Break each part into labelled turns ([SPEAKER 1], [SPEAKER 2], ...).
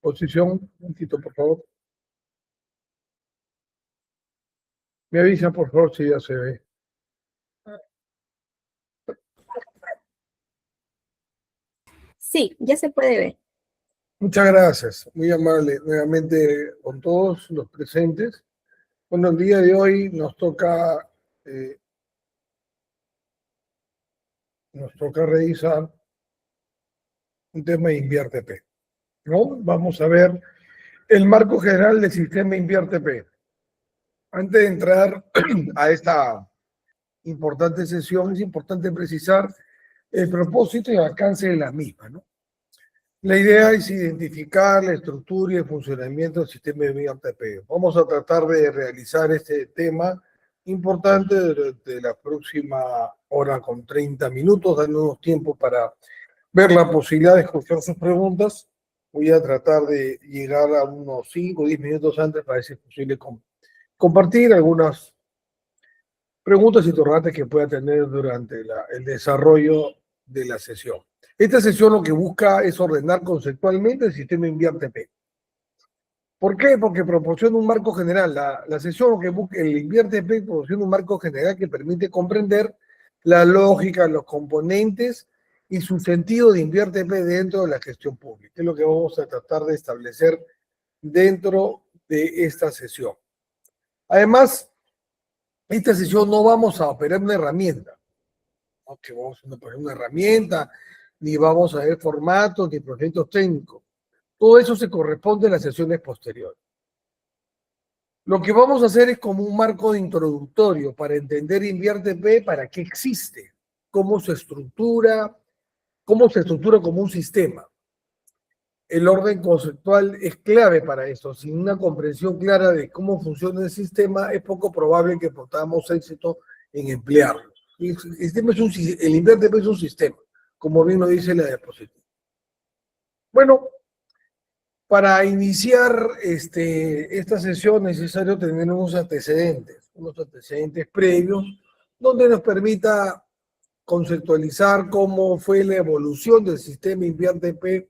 [SPEAKER 1] Posición, un momentito, por favor. Me avisa, por favor, si ya se ve.
[SPEAKER 2] Sí, ya se puede ver.
[SPEAKER 1] Muchas gracias, muy amable nuevamente con todos los presentes. Bueno, el día de hoy nos toca revisar un tema de Invierte P, ¿no? Vamos a ver el marco general del sistema Invierte P. Antes de entrar a esta importante sesión, es importante precisar el propósito y el alcance de la misma, ¿no? La idea es identificar la estructura y el funcionamiento del sistema de Invierte P. Vamos a tratar de realizar este tema importante durante la próxima hora con 30 minutos, dándonos tiempo para ver la posibilidad de escuchar sus preguntas. Voy a tratar de llegar a unos 5 o 10 minutos antes para ver si es posible compartir algunas preguntas y interrogantes que pueda tener durante el desarrollo de la sesión. Esta sesión lo que busca es ordenar conceptualmente el sistema Invierte P. ¿Por qué? Porque proporciona un marco general. La sesión lo que busca, el Invierte P proporciona un marco general que permite comprender la lógica, los componentes y su sentido de Invierte P dentro de la gestión pública. Es lo que vamos a tratar de establecer dentro de esta sesión. Además, esta sesión no vamos a operar una herramienta, no que vamos a operar una herramienta, ni vamos a ver formatos, ni proyectos técnicos. Todo eso se corresponde en las sesiones posteriores. Lo que vamos a hacer es como un marco de introductorio para entender Invierte P, para qué existe, cómo se estructura como un sistema. El orden conceptual es clave para eso. Sin una comprensión clara de cómo funciona el sistema, es poco probable que tengamos éxito en emplearlo. El Invierte P es un sistema, como bien lo dice la diapositiva. Bueno, para iniciar esta sesión es necesario tener unos antecedentes previos, donde nos permita conceptualizar cómo fue la evolución del sistema Invierte P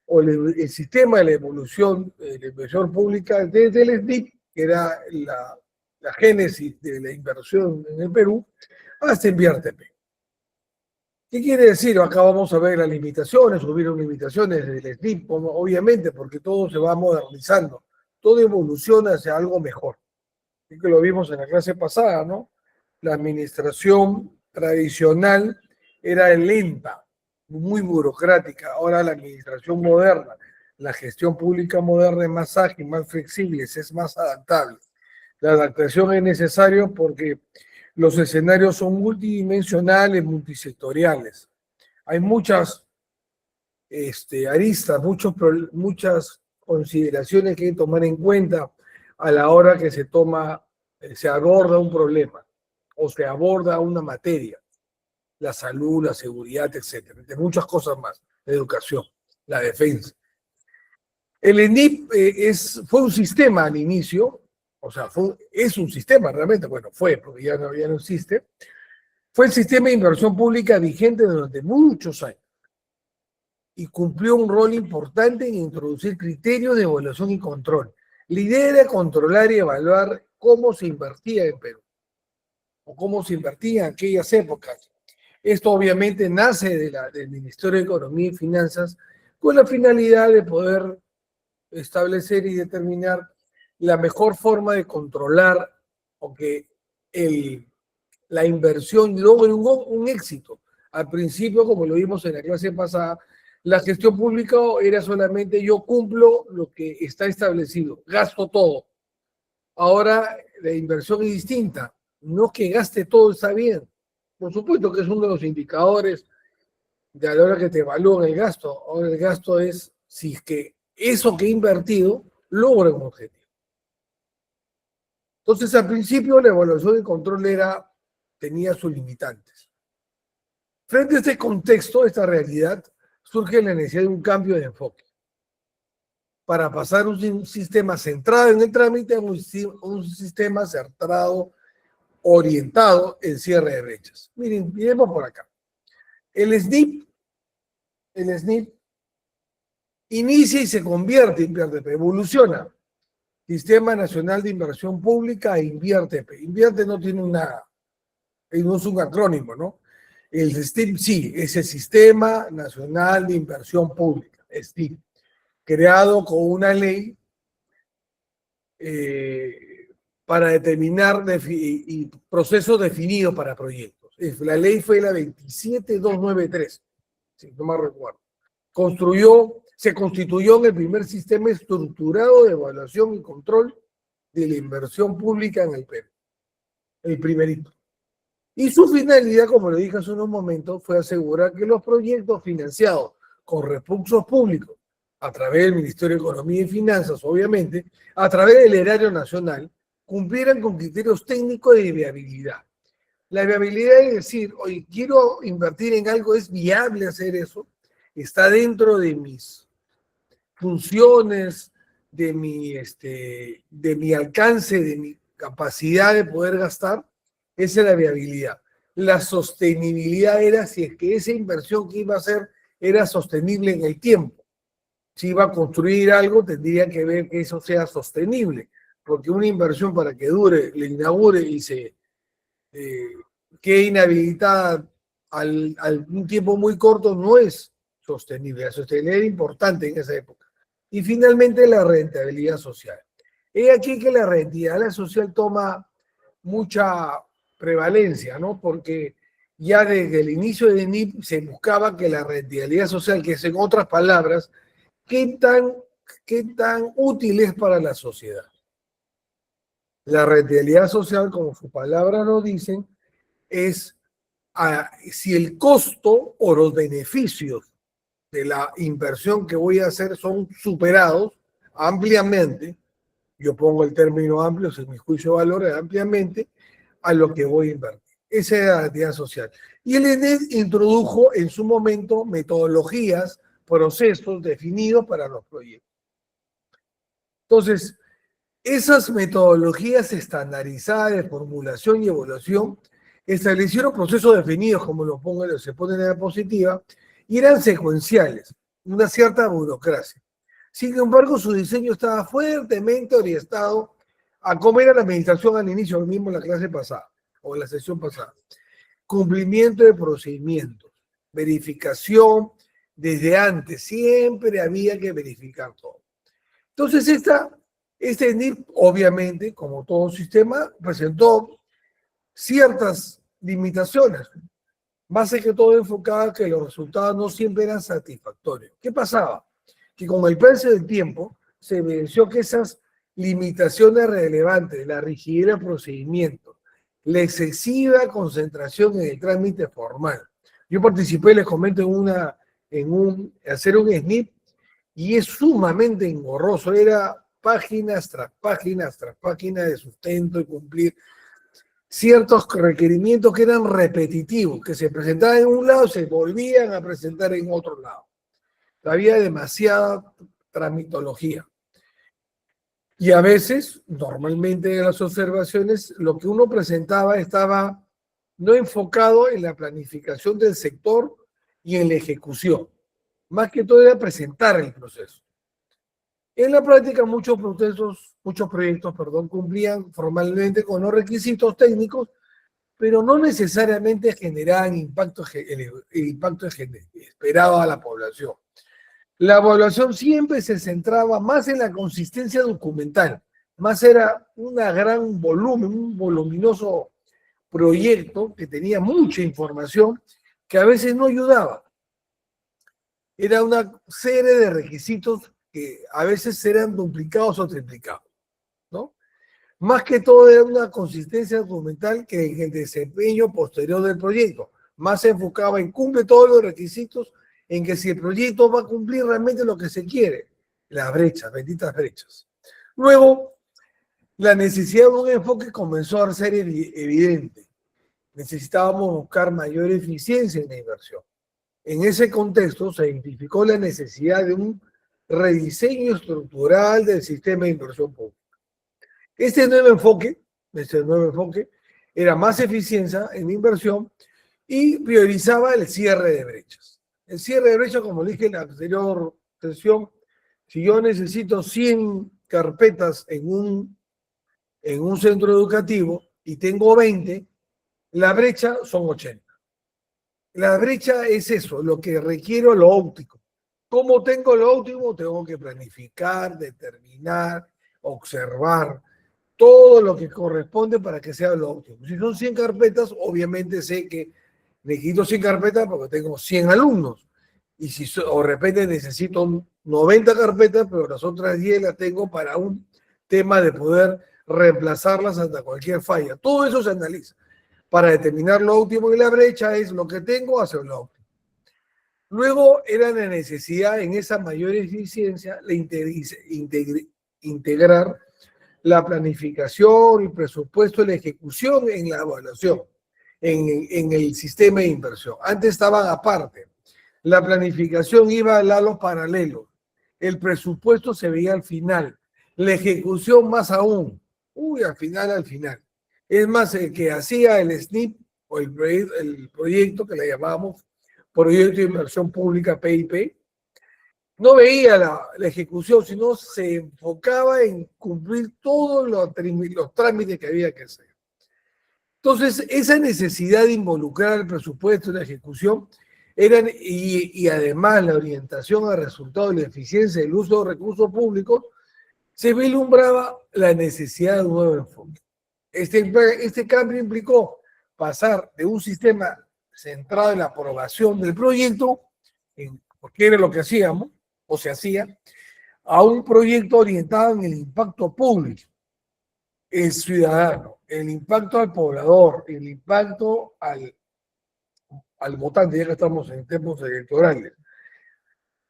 [SPEAKER 1] o el sistema de la evolución de la inversión pública desde el SNIP, que era la génesis de la inversión en el Perú, hasta Invierte P. ¿Qué quiere decir? Acá vamos a ver las limitaciones, hubieron limitaciones del SNIP, obviamente, porque todo se va modernizando, todo evoluciona hacia algo mejor. Y que lo vimos en la clase pasada, ¿no? La administración tradicional era lenta, muy burocrática. Ahora la administración moderna, la gestión pública moderna es más ágil, más flexible, es más adaptable. La adaptación es necesaria porque los escenarios son multidimensionales, multisectoriales. Hay muchas aristas, muchas consideraciones que hay que tomar en cuenta a la hora que se aborda un problema o se aborda una materia, la salud, la seguridad, etcétera, de muchas cosas más, la educación, la defensa. El ENIP fue un sistema al inicio, o sea, es un sistema realmente, bueno, porque ya no existe. Fue el sistema de inversión pública vigente durante muchos años y cumplió un rol importante en introducir criterios de evaluación y control. La idea era controlar y evaluar cómo se invertía en Perú o cómo se invertía en aquellas épocas. Esto obviamente nace del Ministerio de Economía y Finanzas con la finalidad de poder establecer y determinar la mejor forma de controlar o que la inversión logre un éxito. Al principio, como lo vimos en la clase pasada, la gestión pública era solamente yo cumplo lo que está establecido, gasto todo. Ahora la inversión es distinta, no que gaste todo está bien. Por supuesto que es uno de los indicadores de a la hora que te evalúan el gasto. Ahora el gasto es si es que eso que he invertido logra un objetivo. Entonces, al principio la evaluación y control tenía sus limitantes. Frente a este contexto, esta realidad, surge la necesidad de un cambio de enfoque para pasar un sistema centrado en el trámite a un sistema centrado, orientado en cierre de brechas. Miren, miremos por acá. El SNIP inicia y se convierte INVIRTP, evoluciona. Sistema Nacional de Inversión Pública, INVIRTP. Invierte no tiene no es un acrónimo, ¿no? El STIP sí, es el Sistema Nacional de Inversión Pública, STIP, creado con una ley para determinar y procesos definidos para proyectos. La ley fue la 27293, si no me recuerdo. Se constituyó en el primer sistema estructurado de evaluación y control de la inversión pública en el Perú. El primerito. Y su finalidad, como le dije hace unos momentos, fue asegurar que los proyectos financiados con recursos públicos, a través del Ministerio de Economía y Finanzas, obviamente, a través del Erario Nacional, cumplieran con criterios técnicos de viabilidad. La viabilidad es decir, oye, quiero invertir en algo, ¿es viable hacer eso? ¿Está dentro de mis funciones, de mi alcance, de mi capacidad de poder gastar? Esa es la viabilidad. La sostenibilidad era si es que esa inversión que iba a hacer era sostenible en el tiempo. Si iba a construir algo, tendría que ver que eso sea sostenible, porque una inversión para que dure, le inaugure y se quede inhabilitada al un tiempo muy corto no es sostenible. La sostenibilidad era importante en esa época. Y finalmente la rentabilidad social. Es aquí que la rentabilidad social toma mucha prevalencia, ¿no? Porque ya desde el inicio de NIP se buscaba que la rentabilidad social, que es en otras palabras, qué tan útil es para la sociedad. La rentabilidad social, como sus palabras nos dicen, es si el costo o los beneficios de la inversión que voy a hacer son superados ampliamente, yo pongo el término amplio, si mi juicio de valor es ampliamente, a lo que voy a invertir. Esa es la actividad social. Y el ENED introdujo en su momento metodologías, procesos definidos para los proyectos. Entonces, esas metodologías estandarizadas de formulación y evaluación establecieron procesos definidos, como se pone en la diapositiva, y eran secuenciales, una cierta burocracia. Sin embargo, su diseño estaba fuertemente orientado a cómo era la administración al inicio, mismo en la clase pasada, o en la sesión pasada. Cumplimiento de procedimientos, verificación desde antes, siempre había que verificar todo. Entonces, este NIP, obviamente, como todo sistema, presentó ciertas limitaciones, más que todo enfocada que los resultados no siempre eran satisfactorios. ¿Qué pasaba? Que con el paso del tiempo se evidenció que esas limitaciones relevantes, la rigidez del procedimiento, la excesiva concentración en el trámite formal. Yo participé, les comento, hacer un SNIP y es sumamente engorroso, era páginas tras páginas tras páginas de sustento y cumplir ciertos requerimientos que eran repetitivos, que se presentaban en un lado y se volvían a presentar en otro lado. Había demasiada tramitología. Y a veces, normalmente en las observaciones, lo que uno presentaba estaba no enfocado en la planificación del sector y en la ejecución. Más que todo era presentar el proceso. En la práctica, muchos proyectos, cumplían formalmente con los requisitos técnicos, pero no necesariamente generaban el impacto esperado a la población. La evaluación siempre se centraba más en la consistencia documental, más era un voluminoso proyecto que tenía mucha información que a veces no ayudaba. Era una serie de requisitos que a veces eran duplicados o triplicados, ¿no? Más que todo era una consistencia documental que en el desempeño posterior del proyecto. Más se enfocaba en cumple todos los requisitos, en que si el proyecto va a cumplir realmente lo que se quiere, las brechas, benditas brechas. Luego, la necesidad de un enfoque comenzó a ser evidente. Necesitábamos buscar mayor eficiencia en la inversión. En ese contexto se identificó la necesidad de un rediseño estructural del sistema de inversión pública. Este nuevo enfoque era más eficiencia en la inversión y priorizaba el cierre de brechas. El cierre de brechas, como dije en la anterior sesión, Si yo necesito 100 carpetas en un centro educativo y tengo 20, la brecha son 80. La brecha es eso, lo que requiero lo óptimo. ¿Cómo tengo lo óptimo? Tengo que planificar, determinar, observar todo lo que corresponde para que sea lo óptimo. Si son 100 carpetas, obviamente sé que necesito 100 carpetas porque tengo 100 alumnos. Y si o de repente necesito 90 carpetas, pero las otras 10 las tengo para un tema de poder reemplazarlas hasta cualquier falla. Todo eso se analiza para determinar lo óptimo, y la brecha es lo que tengo hacia lo óptimo. Luego era la necesidad en esa mayor eficiencia integrar la planificación, el presupuesto y la ejecución en la evaluación, en el sistema de inversión. Antes estaban aparte. La planificación iba al lado paralelo. El presupuesto se veía al final. La ejecución más aún. Al final. Es más, el que hacía el SNIP o el proyecto que le llamábamos Proyecto de Inversión Pública, PIP, no veía la ejecución, sino se enfocaba en cumplir todos los trámites que había que hacer. Entonces, esa necesidad de involucrar el presupuesto en la ejecución y además la orientación al resultado y la eficiencia del uso de recursos públicos, se vislumbraba la necesidad de un nuevo enfoque. Este cambio implicó pasar de un sistema centrado en la aprobación del proyecto, porque era lo que hacíamos, o se hacía, a un proyecto orientado en el impacto público, el ciudadano, el impacto al poblador, el impacto al votante, ya que estamos en tiempos electorales,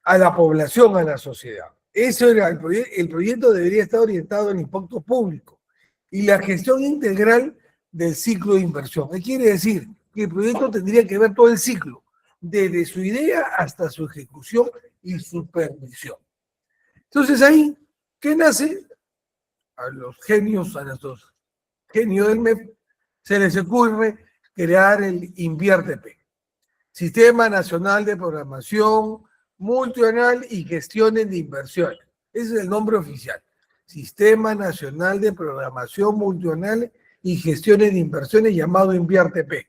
[SPEAKER 1] a la población, a la sociedad. Eso era el proyecto debería estar orientado al impacto público y la gestión integral del ciclo de inversión. ¿Qué quiere decir? Que el proyecto tendría que ver todo el ciclo, desde su idea hasta su ejecución y supervisión. Entonces ahí, ¿qué nace? A nuestros genios del MEF, se les ocurre crear el INVIERTE-P, Sistema Nacional de Programación Multianual y Gestiones de Inversiones. Ese es el nombre oficial. Sistema Nacional de Programación Multianual y Gestiones de Inversiones, llamado INVIERTE-P.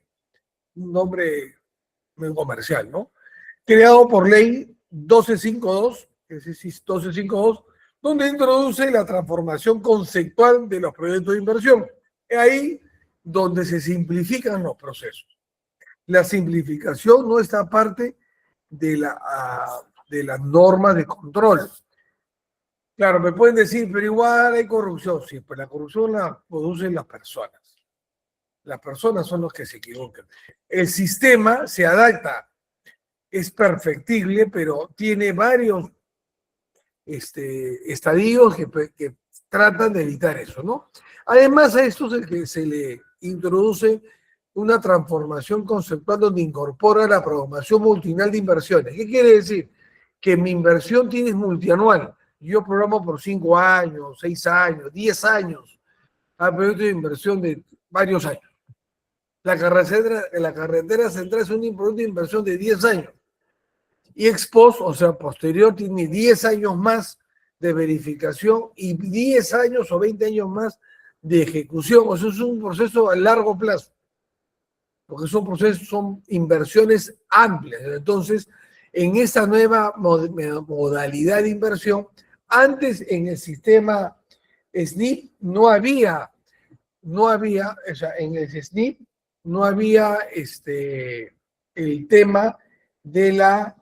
[SPEAKER 1] Un nombre muy comercial, ¿no? Creado por ley 1252, es decir, 1252, donde introduce la transformación conceptual de los proyectos de inversión. Es ahí donde se simplifican los procesos. La simplificación no está parte de las normas de control. Claro, me pueden decir, pero igual hay corrupción. Sí, pues la corrupción la producen las personas. Las personas son los que se equivocan. El sistema se adapta, es perfectible, pero tiene varios estadios que tratan de evitar eso, ¿no? Además, a esto se le introduce una transformación conceptual donde incorpora la programación multianual de inversiones. ¿Qué quiere decir? Que mi inversión tiene multianual. Yo programo por 5 años, 6 años, 10 años a proyectos de inversión de varios años. La carretera central es un proyecto de inversión de 10 años. Y ex post, o sea, posterior, tiene 10 años más de verificación y 10 años o 20 años más de ejecución. O sea, es un proceso a largo plazo, porque son inversiones amplias. Entonces, en esta nueva modalidad de inversión, antes en el sistema SNIP no había, o sea, en el SNIP no había el tema de la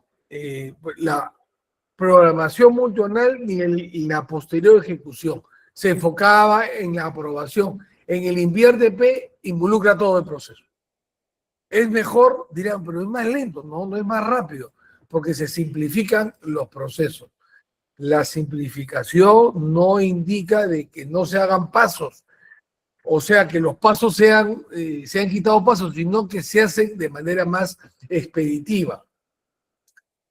[SPEAKER 1] programación multianual y la posterior ejecución. Se enfocaba en la aprobación. En el INVIERTE-P involucra todo el proceso. Es mejor, dirán, pero es más lento, no es más rápido, porque se simplifican los procesos. La simplificación no indica de que no se hagan pasos, o sea, que los pasos se han quitado pasos, sino que se hacen de manera más expeditiva.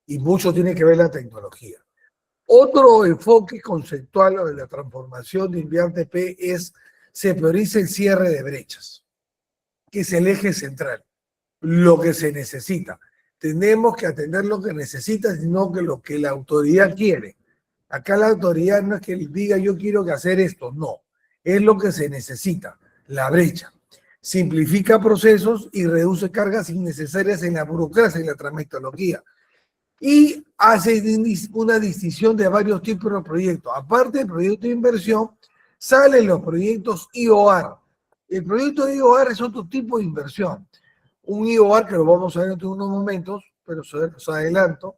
[SPEAKER 1] Y mucho tiene que ver la tecnología. Otro enfoque conceptual de la transformación de INVIERTE-P se prioriza el cierre de brechas, que es el eje central, lo que se necesita. Tenemos que atender lo que necesita, sino que lo que la autoridad quiere. Acá la autoridad no es que diga yo quiero que hacer esto, no. Es lo que se necesita, la brecha. Simplifica procesos y reduce cargas innecesarias en la burocracia y la tramitología. Y hace una distinción de varios tipos de proyectos. Aparte del proyecto de inversión, salen los proyectos IOR. El proyecto de IOR es otro tipo de inversión. Un IOR, que lo vamos a ver en unos momentos, pero se los adelanto,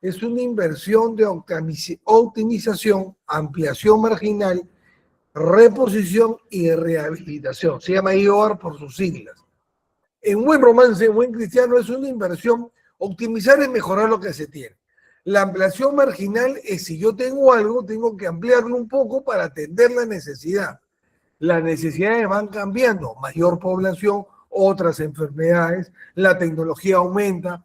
[SPEAKER 1] es una inversión de optimización, ampliación marginal, reposición y rehabilitación. Se llama IOR por sus siglas. En buen romance, en buen cristiano, es una inversión. Optimizar es mejorar lo que se tiene. La ampliación marginal es si yo tengo algo, tengo que ampliarlo un poco para atender la necesidad. Las necesidades van cambiando, mayor población, otras enfermedades, la tecnología aumenta,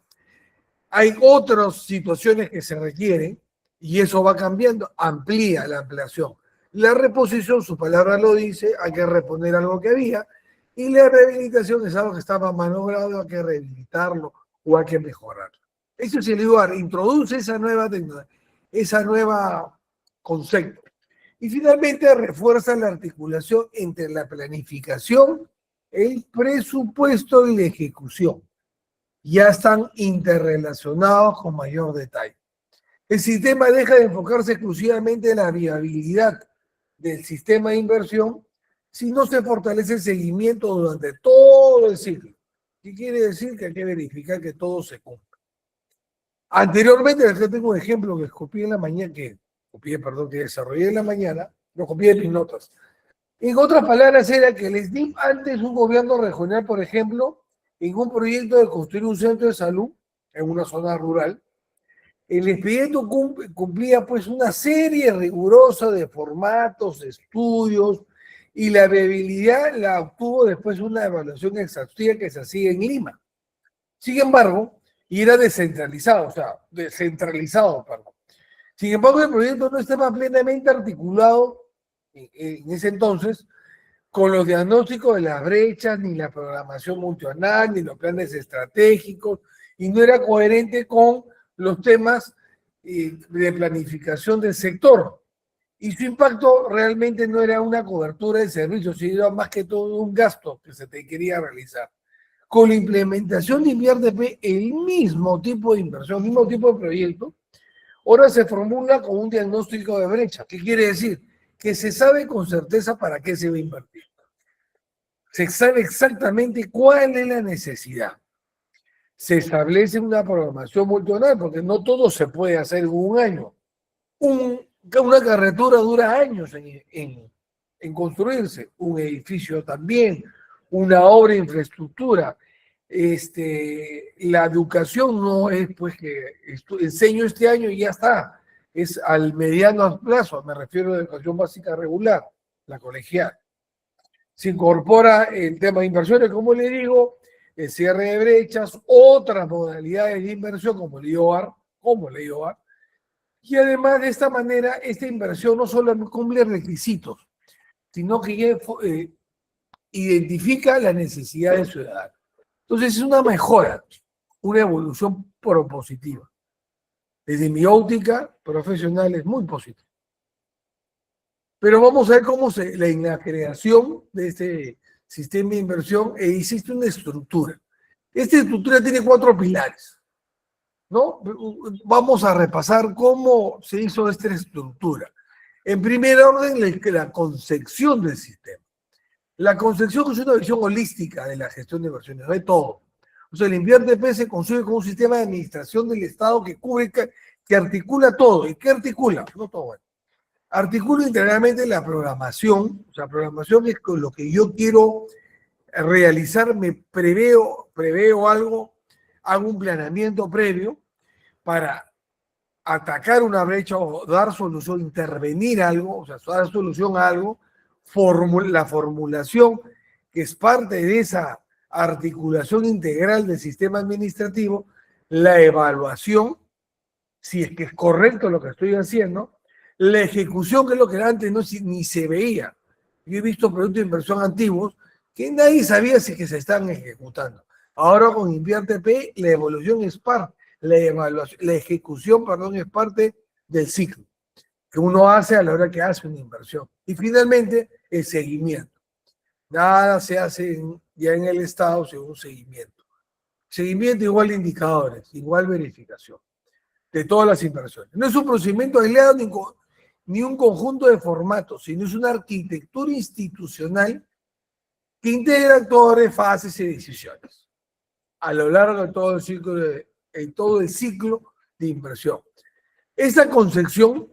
[SPEAKER 1] hay otras situaciones que se requieren y eso va cambiando, amplía la ampliación. La reposición, su palabra lo dice, hay que reponer algo que había, y la rehabilitación es algo que estaba malogrado, hay que rehabilitarlo o hay que mejorarlo. Eso es el lugar, introduce esa nueva tecnología, esa nueva concepto. Y finalmente refuerza la articulación entre la planificación, el presupuesto y la ejecución. Ya están interrelacionados con mayor detalle. El sistema deja de enfocarse exclusivamente en la viabilidad del sistema de inversión si no se fortalece el seguimiento durante todo el ciclo. ¿Qué quiere decir? Que hay que verificar que todo se cumpla. Anteriormente, acá tengo un ejemplo que copié en la mañana, que desarrollé en la mañana, lo copié de mis notas. En otras palabras, era que el SNIP antes un gobierno regional, por ejemplo, en un proyecto de construir un centro de salud en una zona rural, el expediente cumplía pues una serie rigurosa de formatos, de estudios, y la viabilidad la obtuvo después una evaluación exhaustiva que se hacía en Lima. Sin embargo, y era descentralizado, perdón. Sin embargo, el proyecto no estaba plenamente articulado en ese entonces con los diagnósticos de las brechas, ni la programación multianual, ni los planes estratégicos, y no era coherente con los temas de planificación del sector. Y su impacto realmente no era una cobertura de servicios, sino más que todo un gasto que se te quería realizar. Con la implementación de InviarTP, el mismo tipo de inversión, el mismo tipo de proyecto, ahora se formula con un diagnóstico de brecha. ¿Qué quiere decir? Que se sabe con certeza para qué se va a invertir. Se sabe exactamente cuál es la necesidad. Se establece una programación multianual, porque no todo se puede hacer en un año. Una carretera dura años en construirse, un edificio también, una obra de infraestructura. La educación no es pues que enseño este año y ya está, es al mediano plazo, me refiero a la educación básica regular, la colegial. Se incorpora el tema de inversiones, como le digo, el cierre de brechas, otras modalidades de inversión como el IOR, y además de esta manera, esta inversión no solo cumple requisitos, sino que identifica la necesidad del ciudadano. Entonces es una mejora, una evolución propositiva. Desde mi óptica profesional es muy positiva. Pero vamos a ver cómo en la creación de este sistema de inversión existe una estructura. Esta estructura tiene 4 pilares, ¿no? Vamos a repasar cómo se hizo esta estructura. En primer orden, la concepción del sistema. La concepción es una visión holística de la gestión de inversiones, de todo. O sea, el InviarTP se concibe como un sistema de administración del Estado que cubre, que articula todo. ¿Y qué articula? No todo, bueno. Articula integralmente la programación, o sea, programación es con lo que yo quiero realizar, me preveo algo, hago un planeamiento previo para atacar una brecha o dar solución, intervenir algo, o sea, dar solución a algo, la formulación, que es parte de esa articulación integral del sistema administrativo, la evaluación, si es que es correcto lo que estoy haciendo, la ejecución, que es lo que antes ni se veía. Yo he visto proyectos de inversión antiguos que nadie sabía si que se están ejecutando. Ahora con InviarTP la evolución es parte, la ejecución, perdón, es parte del ciclo. que uno hace a la hora que hace una inversión. Y finalmente, el seguimiento. Nada se hace ya en el Estado sin un seguimiento. Seguimiento igual indicadores, igual verificación de todas las inversiones. No es un procedimiento aislado ni un conjunto de formatos, sino es una arquitectura institucional que integra actores, fases y decisiones a lo largo de todo el ciclo de inversión. Esta concepción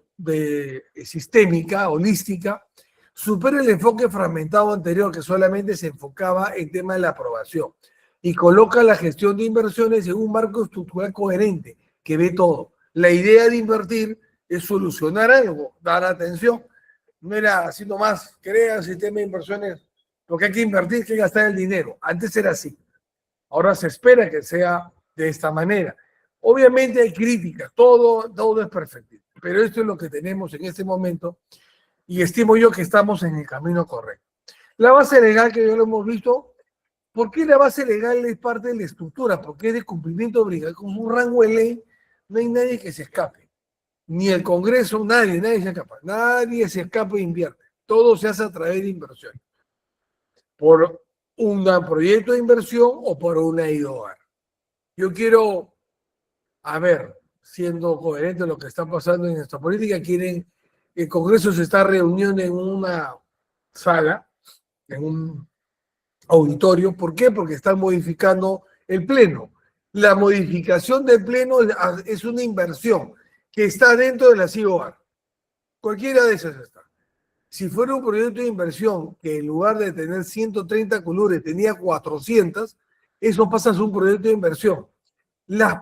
[SPEAKER 1] sistémica, holística, supera el enfoque fragmentado anterior que solamente se enfocaba en tema de la aprobación y coloca la gestión de inversiones en un marco estructural coherente que ve todo. La idea de invertir es solucionar algo, dar atención. No era así nomás, crea el sistema de inversiones, porque hay que invertir, hay que gastar el dinero. Antes era así. Ahora se espera que sea de esta manera. Obviamente hay críticas, todo es perfecto, pero esto es lo que tenemos en este momento y estimo yo que estamos en el camino correcto. La base legal que ya lo hemos visto, ¿por qué la base legal es parte de la estructura? Porque es de cumplimiento obligatorio, con un rango de ley, no hay nadie que se escape, ni el Congreso, nadie se escapa e invierte, todo se hace a través de inversión, por un proyecto de inversión o por una IDOAR. Yo quiero, siendo coherente con lo que está pasando en nuestra política, el Congreso se está reuniendo en una sala, en un auditorio. ¿Por qué? Porque están modificando el pleno. La modificación del pleno es una inversión que está dentro de la CIOAR. Cualquiera de esas está. Si fuera un proyecto de inversión que en lugar de tener 130 colores tenía 400, eso pasa a ser un proyecto de inversión.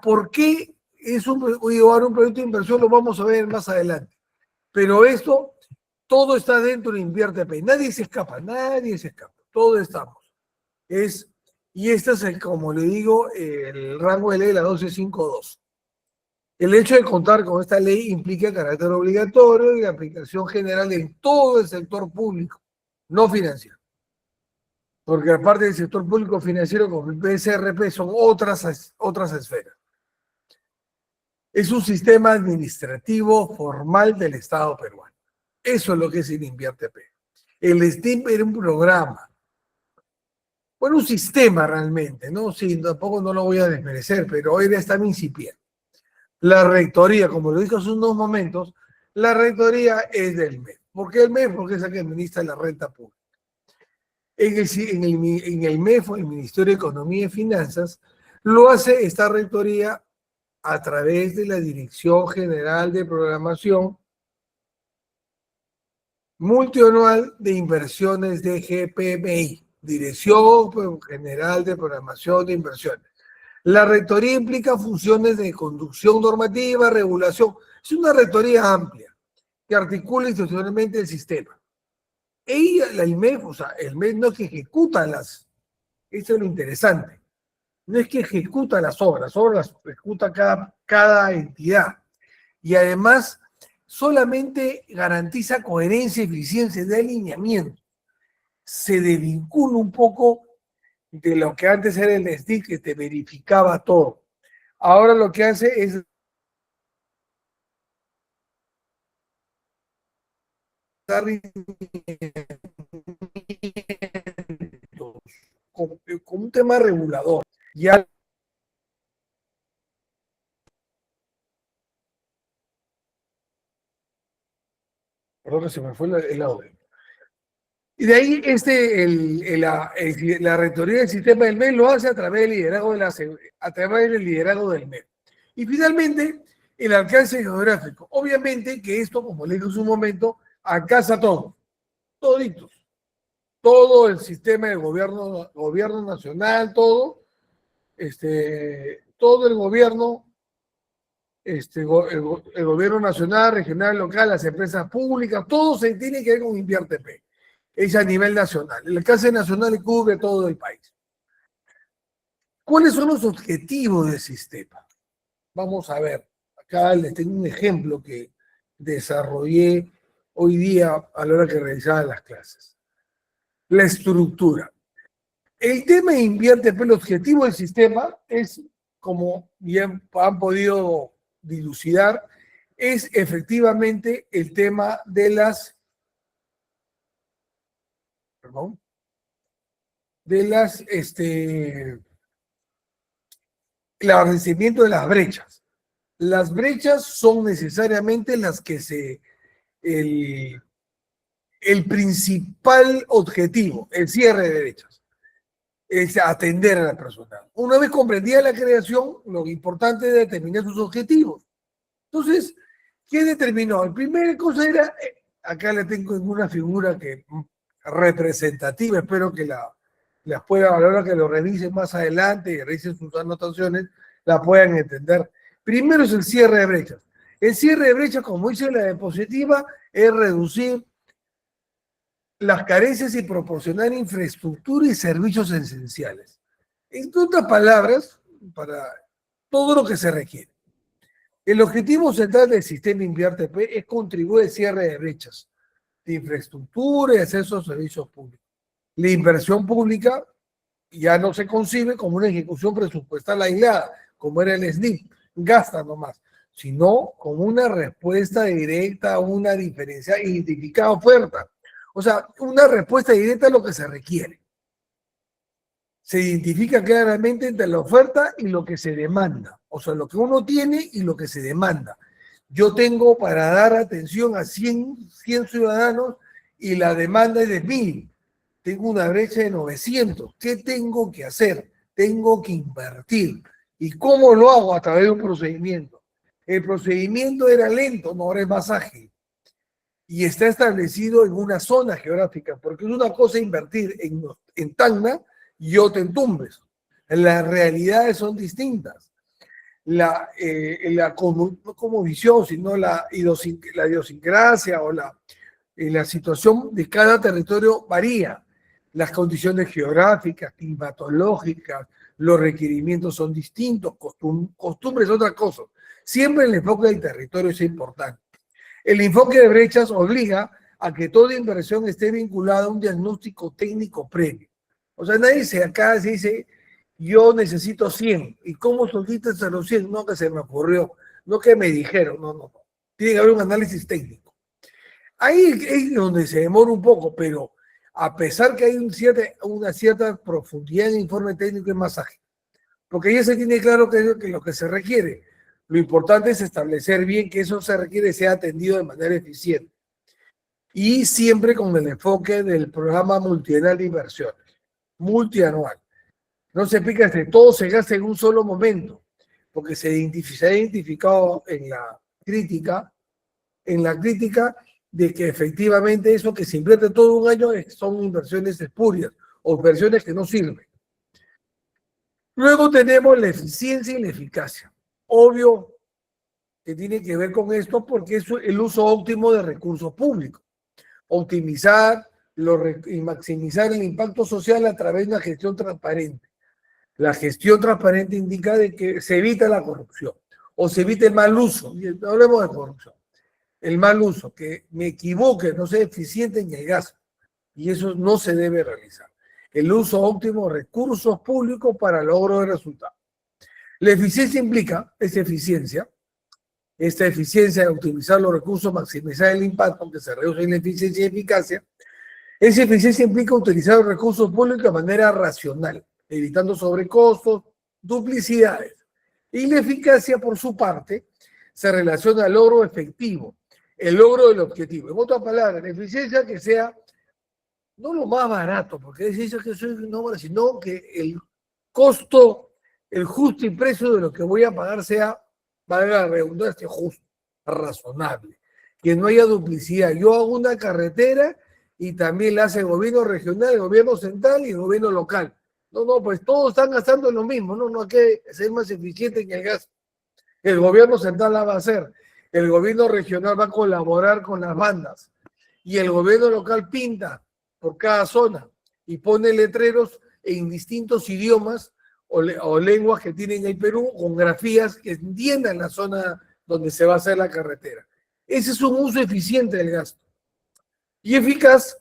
[SPEAKER 1] ¿Por qué es un proyecto de inversión? Lo vamos a ver más adelante. Pero esto, todo está dentro de InviérteP. Nadie se escapa. Todos estamos. Y este es, como le digo, el rango de ley de la 1252. El hecho de contar con esta ley implica carácter obligatorio y la aplicación general en todo el sector público, no financiero. Porque aparte del sector público financiero, como el PSRP, son otras esferas. Es un sistema administrativo formal del Estado peruano. Eso es lo que es el InviérteP. El STIM era un programa. Bueno, un sistema realmente, ¿no? Sí, tampoco no lo voy a desmerecer, pero hoy está incipiente. La rectoría, como lo dije hace unos momentos, la rectoría es del MEF. ¿Por qué el MEF? Porque es el que administra la renta pública. En el MEF, el Ministerio de Economía y Finanzas, lo hace esta rectoría a través de la Dirección General de Programación Multianual de Inversiones de GPMI, Dirección General de Programación de Inversiones. La rectoría implica funciones de conducción normativa, regulación. Es una rectoría amplia que articula institucionalmente el sistema. El MEF no es que ejecuta eso es lo interesante. No es que ejecuta las obras ejecuta cada entidad. Y además, solamente garantiza coherencia, eficiencia de alineamiento. Se desvincula un poco de lo que antes era el SDIC, que te verificaba todo. Ahora lo que hace es dar como un tema regulador. Ya perdón, se me fue el audio. Y de ahí la rectoría del sistema del MEF lo hace a través del liderazgo del MEF. Y finalmente, el alcance geográfico. Obviamente que esto, como le dije en su momento, alcanza todo, toditos. Todo el sistema de gobierno nacional, todo el gobierno, el gobierno nacional, regional, local, las empresas públicas, todo se tiene que ver con InviérteP. Es a nivel nacional. El alcance nacional cubre todo el país. ¿Cuáles son los objetivos del sistema? Vamos a ver. Acá les tengo un ejemplo que desarrollé hoy día a la hora que realizaba las clases. La estructura. El tema de InviérteP, el objetivo del sistema es, como bien han podido dilucidar, es efectivamente el tema de las, perdón, de las, el abastecimiento de las brechas. Las brechas son necesariamente las que el principal objetivo, el cierre de brechas, es atender a la persona. Una vez comprendida la creación, lo importante es determinar sus objetivos. Entonces, ¿qué determinó? La primera cosa era, acá le tengo en una figura que representativa, espero que las puedan, a la hora que lo revisen más adelante y revisen sus anotaciones, la puedan entender. Primero es el cierre de brechas. El cierre de brechas, como dice la diapositiva, es reducir las carencias y proporcionar infraestructura y servicios esenciales. En otras palabras, para todo lo que se requiere. El objetivo central del sistema INVIAR-TP es contribuir al cierre de brechas de infraestructura y acceso a servicios públicos. La inversión pública ya no se concibe como una ejecución presupuestal aislada, como era el SNIP, gasta nomás, sino como una respuesta directa a una diferenciada identificada oferta. O sea, una respuesta directa a lo que se requiere. Se identifica claramente entre la oferta y lo que se demanda. O sea, lo que uno tiene y lo que se demanda. Yo tengo para dar atención a 100 ciudadanos y la demanda es de 1000. Tengo una brecha de 900. ¿Qué tengo que hacer? Tengo que invertir. ¿Y cómo lo hago? A través de un procedimiento. El procedimiento era lento, no, ahora es más ágil. Y está establecido en una zona geográfica, porque es una cosa invertir en Tacna y otra en Tumbes. Las realidades son distintas. No como visión, sino la idiosincrasia o la situación de cada territorio varía. Las condiciones geográficas, climatológicas, los requerimientos son distintos, costumbres otra cosa. Siempre el enfoque del territorio es importante. El enfoque de brechas obliga a que toda inversión esté vinculada a un diagnóstico técnico previo. O sea, nadie acá se dice, yo necesito 100. ¿Y cómo solicitas a los 100? No que se me ocurrió, no que me dijeron, no. Tiene que haber un análisis técnico. Ahí es donde se demora un poco, pero a pesar que hay una cierta profundidad en el informe técnico, es más ágil. Porque ya se tiene claro que lo que se requiere. Lo importante es establecer bien que eso se requiere sea atendido de manera eficiente. Y siempre con el enfoque del programa multianual de inversiones. Multianual. No se explica que todo se gasta en un solo momento, porque se ha identificado en la crítica de que efectivamente eso que se invierte todo un año son inversiones espurias o inversiones que no sirven. Luego tenemos la eficiencia y la eficacia. Obvio que tiene que ver con esto porque es el uso óptimo de recursos públicos. Optimizar y maximizar el impacto social a través de una gestión transparente. La gestión transparente indica de que se evita la corrupción o se evita el mal uso. No hablemos de corrupción. El mal uso, que me equivoque, no sea eficiente en el gasto. Y eso no se debe realizar. El uso óptimo de recursos públicos para el logro de resultados. La eficiencia implica esta eficiencia de optimizar los recursos, maximizar el impacto, aunque se reduce la eficiencia y eficacia. Esa eficiencia implica utilizar los recursos públicos de manera racional, evitando sobrecostos, duplicidades. Y la eficacia, por su parte, se relaciona al logro efectivo, el logro del objetivo. En otras palabras, la eficiencia que sea no lo más barato, porque es eso que soy no, sino que el costo, el justo y precio de lo que voy a pagar sea, valga la redundancia, justo, razonable. Que no haya duplicidad. Yo hago una carretera y también la hace el gobierno regional, el gobierno central y el gobierno local. No, pues todos están gastando lo mismo, no hay que ser más eficiente en el gasto. El gobierno central la va a hacer, el gobierno regional va a colaborar con las bandas y el gobierno local pinta por cada zona y pone letreros en distintos idiomas o lenguas que tienen el Perú con grafías que entiendan la zona donde se va a hacer la carretera. Ese es un uso eficiente del gasto. Y eficaz,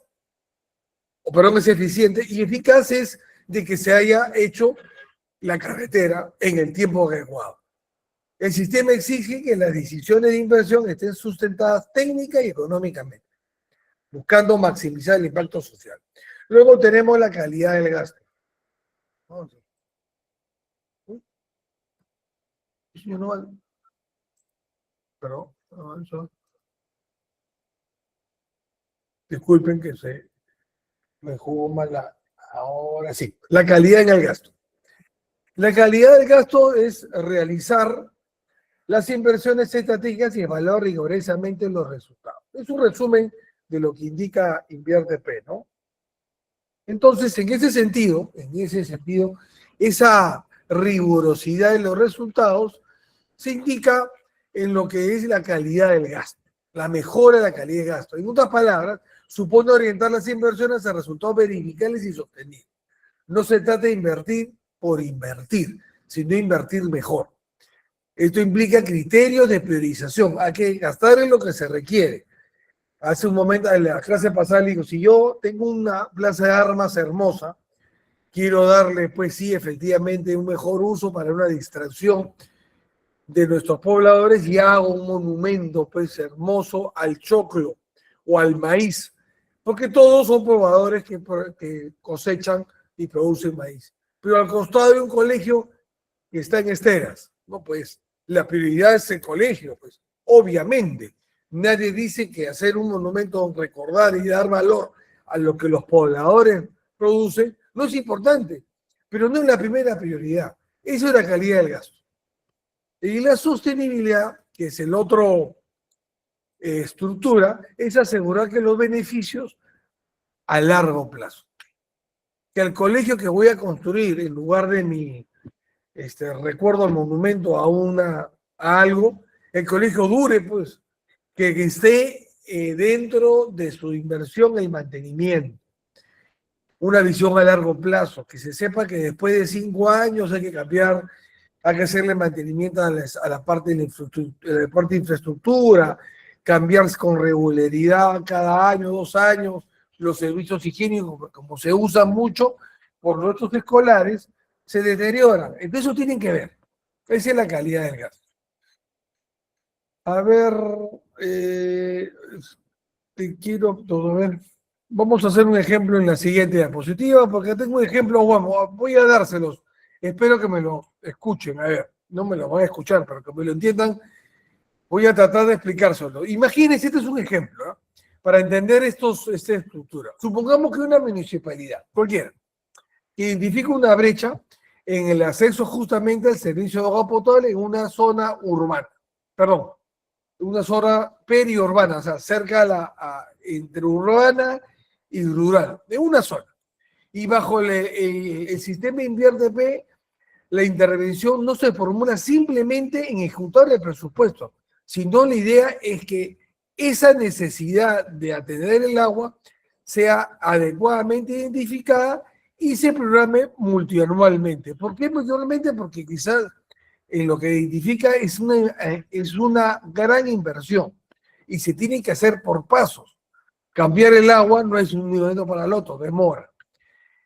[SPEAKER 1] es eficiente, y eficaz es de que se haya hecho la carretera en el tiempo adecuado. El sistema exige que las decisiones de inversión estén sustentadas técnica y económicamente, buscando maximizar el impacto social. Luego tenemos la calidad del gasto. Vamos a ver. Yo no, pero, disculpen que me jugó mal ahora sí. La calidad en el gasto. La calidad del gasto es realizar las inversiones estratégicas y evaluar rigurosamente los resultados. Es un resumen de lo que indica InviérteP, ¿no? Entonces, en ese sentido, esa rigurosidad de los resultados se indica en lo que es la calidad del gasto, la mejora de la calidad de gasto. En otras palabras, supone orientar las inversiones a resultados verificables y sostenibles. No se trata de invertir por invertir, sino invertir mejor. Esto implica criterios de priorización. Hay que gastar en lo que se requiere. Hace un momento, en la clase pasada, le digo, si yo tengo una plaza de armas hermosa, quiero darle, pues sí, efectivamente, un mejor uso para una distracción de nuestros pobladores y hago un monumento, pues, hermoso al choclo o al maíz, porque todos son pobladores que cosechan y producen maíz. Pero al costado de un colegio que está en esteras, no, pues, la prioridad es el colegio, pues, obviamente. Nadie dice que hacer un monumento, recordar y dar valor a lo que los pobladores producen, no es importante, pero no es la primera prioridad. Eso es la calidad del gasto. Y la sostenibilidad, que es el otro estructura, es asegurar que los beneficios a largo plazo. Que el colegio que voy a construir, en lugar de mi recuerdo al monumento a algo, el colegio dure, pues, que esté dentro de su inversión el mantenimiento. Una visión a largo plazo, que se sepa que después de 5 años hay que cambiar, hay que hacerle mantenimiento a la parte de infraestructura, cambiar con regularidad cada año, 2 años, los servicios higiénicos, como se usan mucho por nuestros escolares, se deterioran. Entonces eso tienen que ver. Esa es la calidad del gasto. A ver, te quiero todo ver. Vamos a hacer un ejemplo en la siguiente diapositiva, porque tengo un ejemplo, bueno, voy a dárselos. Espero que me lo escuchen. A ver, no me lo van a escuchar, pero que me lo entiendan. Voy a tratar de explicárselo. Imagínense, este es un ejemplo, ¿no? Para entender esta estructura. Supongamos que una municipalidad, cualquiera, que identifica una brecha en el acceso justamente al servicio de agua potable en una zona urbana. Perdón, una zona periurbana, o sea, cerca entre urbana y rural, de una zona. Y bajo el sistema InviérteP, la intervención no se formula simplemente en ejecutar el presupuesto, sino la idea es que esa necesidad de atender el agua sea adecuadamente identificada y se programe multianualmente. ¿Por qué multianualmente? Porque quizás en lo que identifica es una gran inversión y se tiene que hacer por pasos. Cambiar el agua no es un momento para el otro, demora.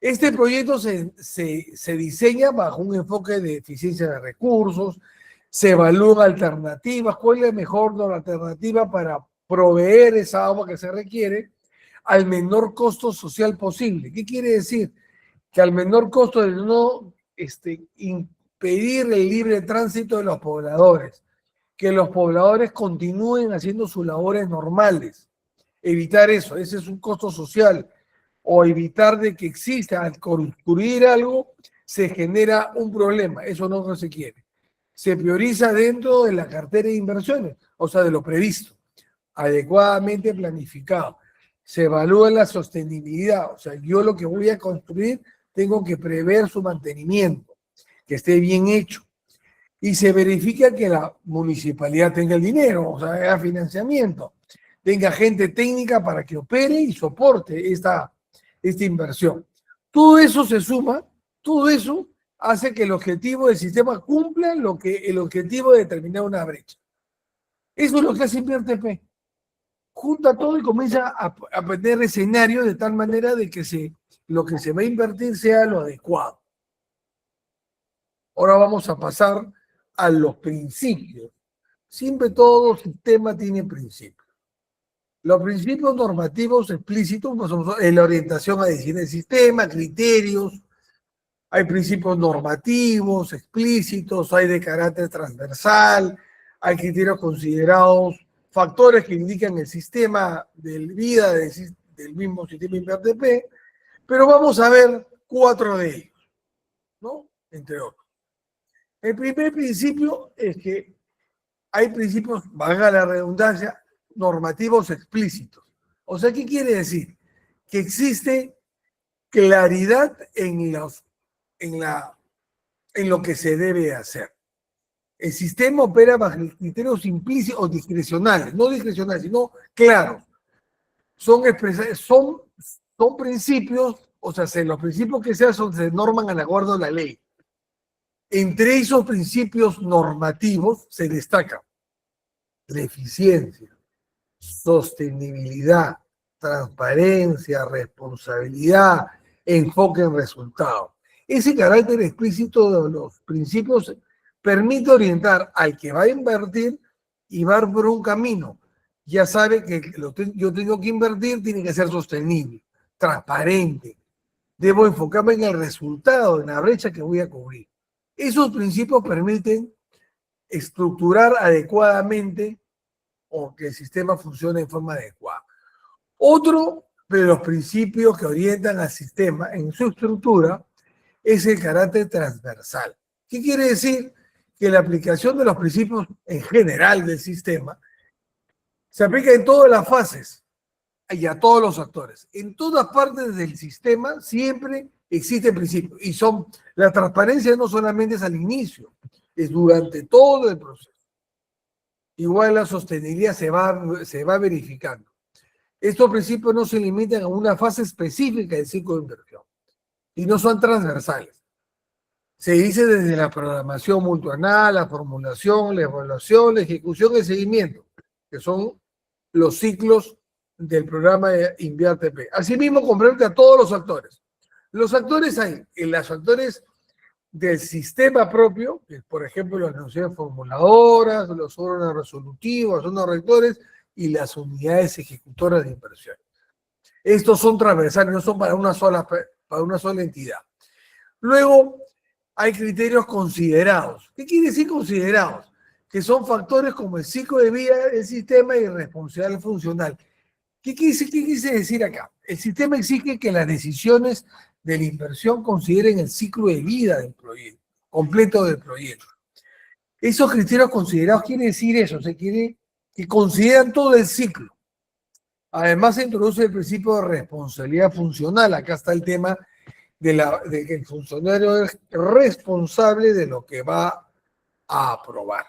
[SPEAKER 1] Este proyecto se diseña bajo un enfoque de eficiencia de recursos, se evalúan alternativas, cuál es la mejor alternativa para proveer esa agua que se requiere al menor costo social posible. ¿Qué quiere decir? Que al menor costo de no impedir el libre tránsito de los pobladores, que los pobladores continúen haciendo sus labores normales, evitar eso, ese es un costo social, o evitar de que exista, al construir algo, se genera un problema, eso no se quiere. Se prioriza dentro de la cartera de inversiones, o sea, de lo previsto, adecuadamente planificado. Se evalúa la sostenibilidad, o sea, yo lo que voy a construir tengo que prever su mantenimiento, que esté bien hecho. Y se verifica que la municipalidad tenga el dinero, o sea, haga financiamiento, tenga gente técnica para que opere y soporte esta inversión. Todo eso se suma, todo eso hace que el objetivo del sistema cumpla el objetivo de determinar una brecha. Eso es lo que hace InviérteP. Junta todo y comienza a poner escenarios de tal manera de que lo que se va a invertir sea lo adecuado. Ahora vamos a pasar a los principios. Siempre todo sistema tiene principios. Los principios normativos explícitos pues, son en la orientación a decidir el sistema, criterios, hay principios normativos explícitos, hay de carácter transversal, hay criterios considerados, factores que indican el sistema de vida del mismo sistema INVIERTP, pero vamos a ver 4 de ellos, ¿no? Entre otros. El primer principio es que hay principios, valga la redundancia, normativos explícitos. O sea, ¿qué quiere decir? Que existe claridad en lo que se debe hacer. El sistema opera bajo criterios implícitos o discrecionales, no discrecionales, sino claros. Son principios, o sea, los principios que se norman al acuerdo de la ley. Entre esos principios normativos se destacan la eficiencia, sostenibilidad, transparencia, responsabilidad, enfoque en resultados. Ese carácter explícito de los principios permite orientar al que va a invertir y va por un camino. Ya sabe que yo tengo que invertir, tiene que ser sostenible, transparente. Debo enfocarme en el resultado, en la brecha que voy a cubrir. Esos principios permiten estructurar adecuadamente o que el sistema funcione en forma adecuada. Otro de los principios que orientan al sistema en su estructura es el carácter transversal. ¿Qué quiere decir? Que la aplicación de los principios en general del sistema se aplica en todas las fases y a todos los actores. En todas partes del sistema siempre existen principios y la transparencia no solamente es al inicio, es durante todo el proceso. Igual la sostenibilidad se va verificando. Estos principios no se limitan a una fase específica del ciclo de inversión y no son transversales. Se dice desde la programación multianual, la formulación, la evaluación, la ejecución y el seguimiento, que son los ciclos del programa de INVIERTP. Asimismo, comprende a todos los actores. Los actores los actores del sistema propio, que por ejemplo las unidades formuladoras, los órganos resolutivos, los órganos rectores y las unidades ejecutoras de inversión. Estos son transversales, no son para una sola entidad. Luego, hay criterios considerados. ¿Qué quiere decir considerados? Que son factores como el ciclo de vida del sistema y responsabilidad funcional. ¿Qué quise decir acá? El sistema exige que las decisiones de la inversión consideren el ciclo de vida del proyecto, completo del proyecto. Esos criterios considerados quiere decir eso, se quiere que consideran todo el ciclo. Además, se introduce el principio de responsabilidad funcional. Acá está el tema de que el funcionario es responsable de lo que va a aprobar.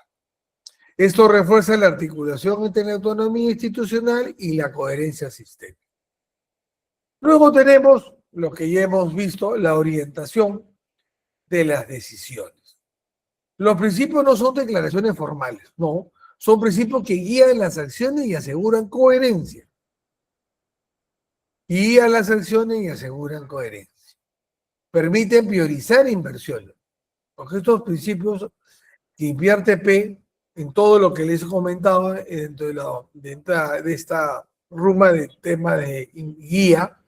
[SPEAKER 1] Esto refuerza la articulación entre la autonomía institucional y la coherencia sistémica. Luego tenemos lo que ya hemos visto, la orientación de las decisiones. Los principios no son declaraciones formales, no, son principios que guían las acciones y aseguran coherencia. Guían las acciones y aseguran coherencia. Permiten priorizar inversiones, porque estos principios que INVIERTP, en todo lo que les he comentado dentro de esta ruma de tema de guía,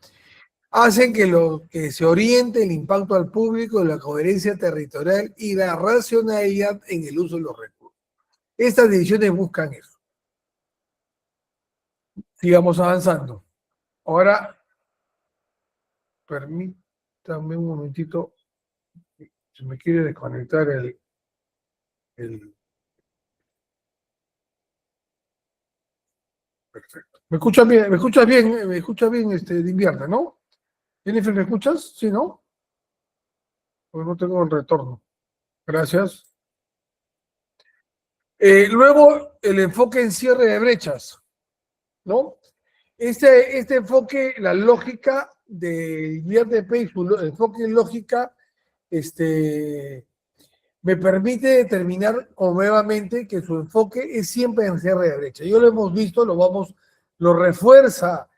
[SPEAKER 1] hacen que se oriente el impacto al público, la coherencia territorial y la racionalidad en el uso de los recursos. Estas decisiones buscan eso. Sigamos avanzando. Ahora, permítame un momentito. Se me quiere desconectar Perfecto. ¿Me escuchas bien? ¿Me escuchas bien de invierno, no? Jennifer, ¿me escuchas? ¿Sí, no? Porque no tengo el retorno. Gracias. Luego, el enfoque en cierre de brechas, ¿no? Este enfoque, la lógica de INVIERTP y su enfoque en lógica, me permite determinar nuevamente que su enfoque es siempre en cierre de brecha. Ya lo hemos visto, lo refuerza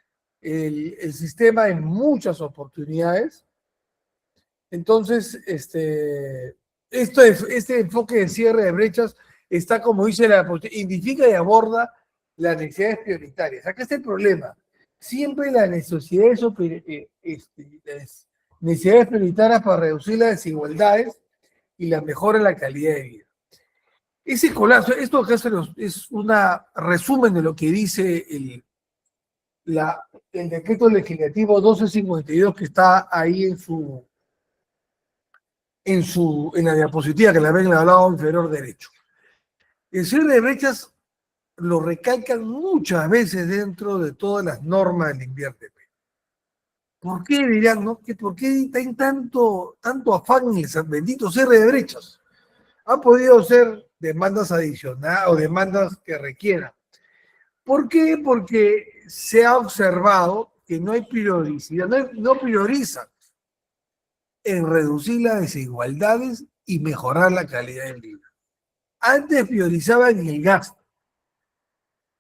[SPEAKER 1] el sistema en muchas oportunidades. Entonces,
[SPEAKER 3] este enfoque de cierre de brechas está, como dice identifica y aborda las necesidades prioritarias. Acá está el problema. Siempre las necesidades prioritarias para reducir las desigualdades y la mejora en la calidad de vida. Ese colapso, esto acá es un resumen de lo que dice el decreto legislativo 1252 que está ahí en la diapositiva que la ven en el lado inferior derecho. El cierre de brechas lo recalcan muchas veces dentro de todas las normas del INVIERTP. ¿Por qué dirán, no? ¿Por qué hay tanto afán en el bendito cierre de brechas? Han podido ser demandas adicionales o demandas que requieran. ¿Por qué? Porque se ha observado que no hay prioricidad, no priorizan en reducir las desigualdades y mejorar la calidad de vida. Antes priorizaban el gasto.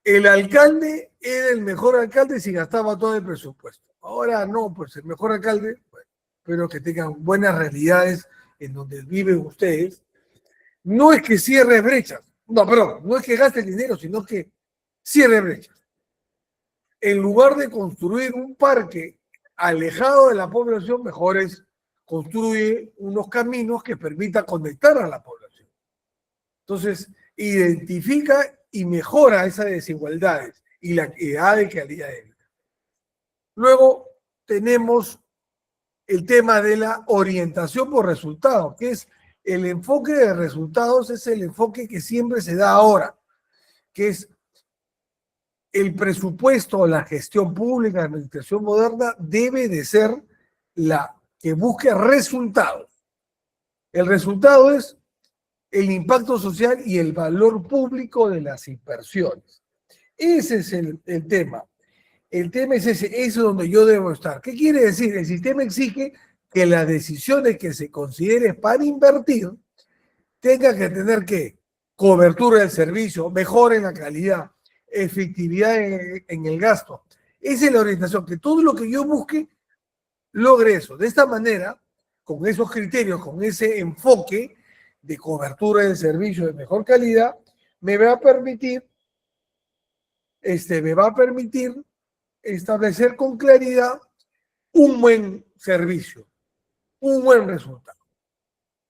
[SPEAKER 3] El alcalde era el mejor alcalde si gastaba todo el presupuesto. Ahora no, pues el mejor alcalde, bueno, espero que tengan buenas realidades en donde viven ustedes. No es que cierre brechas, no, perdón, no es que gaste el dinero, sino que cierre brechas. En lugar de construir un parque alejado de la población, mejor es construir unos caminos que permitan conectar a la población. Entonces, identifica y mejora esas desigualdades y la equidad de calidad de vida. Luego tenemos el tema de la orientación por resultados, que es el enfoque de resultados, es el enfoque que siempre se da ahora, que es el presupuesto o la gestión pública, la administración moderna, debe de ser la que busque resultados. El resultado es el impacto social y el valor público de las inversiones. Ese es el tema. El tema es ese, eso es donde yo debo estar. ¿Qué quiere decir? El sistema exige que las decisiones que se consideren para invertir tengan que tener ¿qué? Cobertura del servicio, mejora en la calidad, efectividad en el gasto. Esa es la orientación, que todo lo que yo busque logre eso. De esta manera, con esos criterios, con ese enfoque de cobertura del servicio de mejor calidad, me va a permitir establecer con claridad un buen servicio, un buen resultado.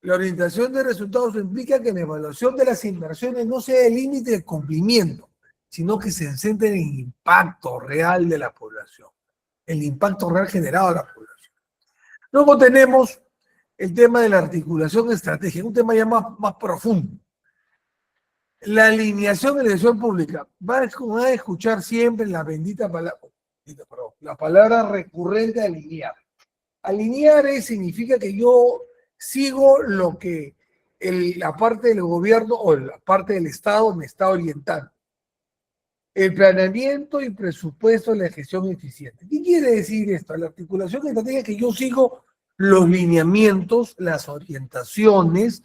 [SPEAKER 3] La orientación de resultados implica que la evaluación de las inversiones no sea el límite de cumplimiento, sino que se centre en el impacto real de la población, el impacto real generado a la población. Luego tenemos el tema de la articulación estratégica, un tema ya más profundo. La alineación de la elección pública. Van a escuchar siempre la la palabra recurrente alinear. Alinear significa que yo sigo lo que la parte del gobierno o la parte del Estado me está orientando. El planeamiento y presupuesto de la gestión eficiente. ¿Qué quiere decir esto? La articulación estratégica es que yo sigo los lineamientos, las orientaciones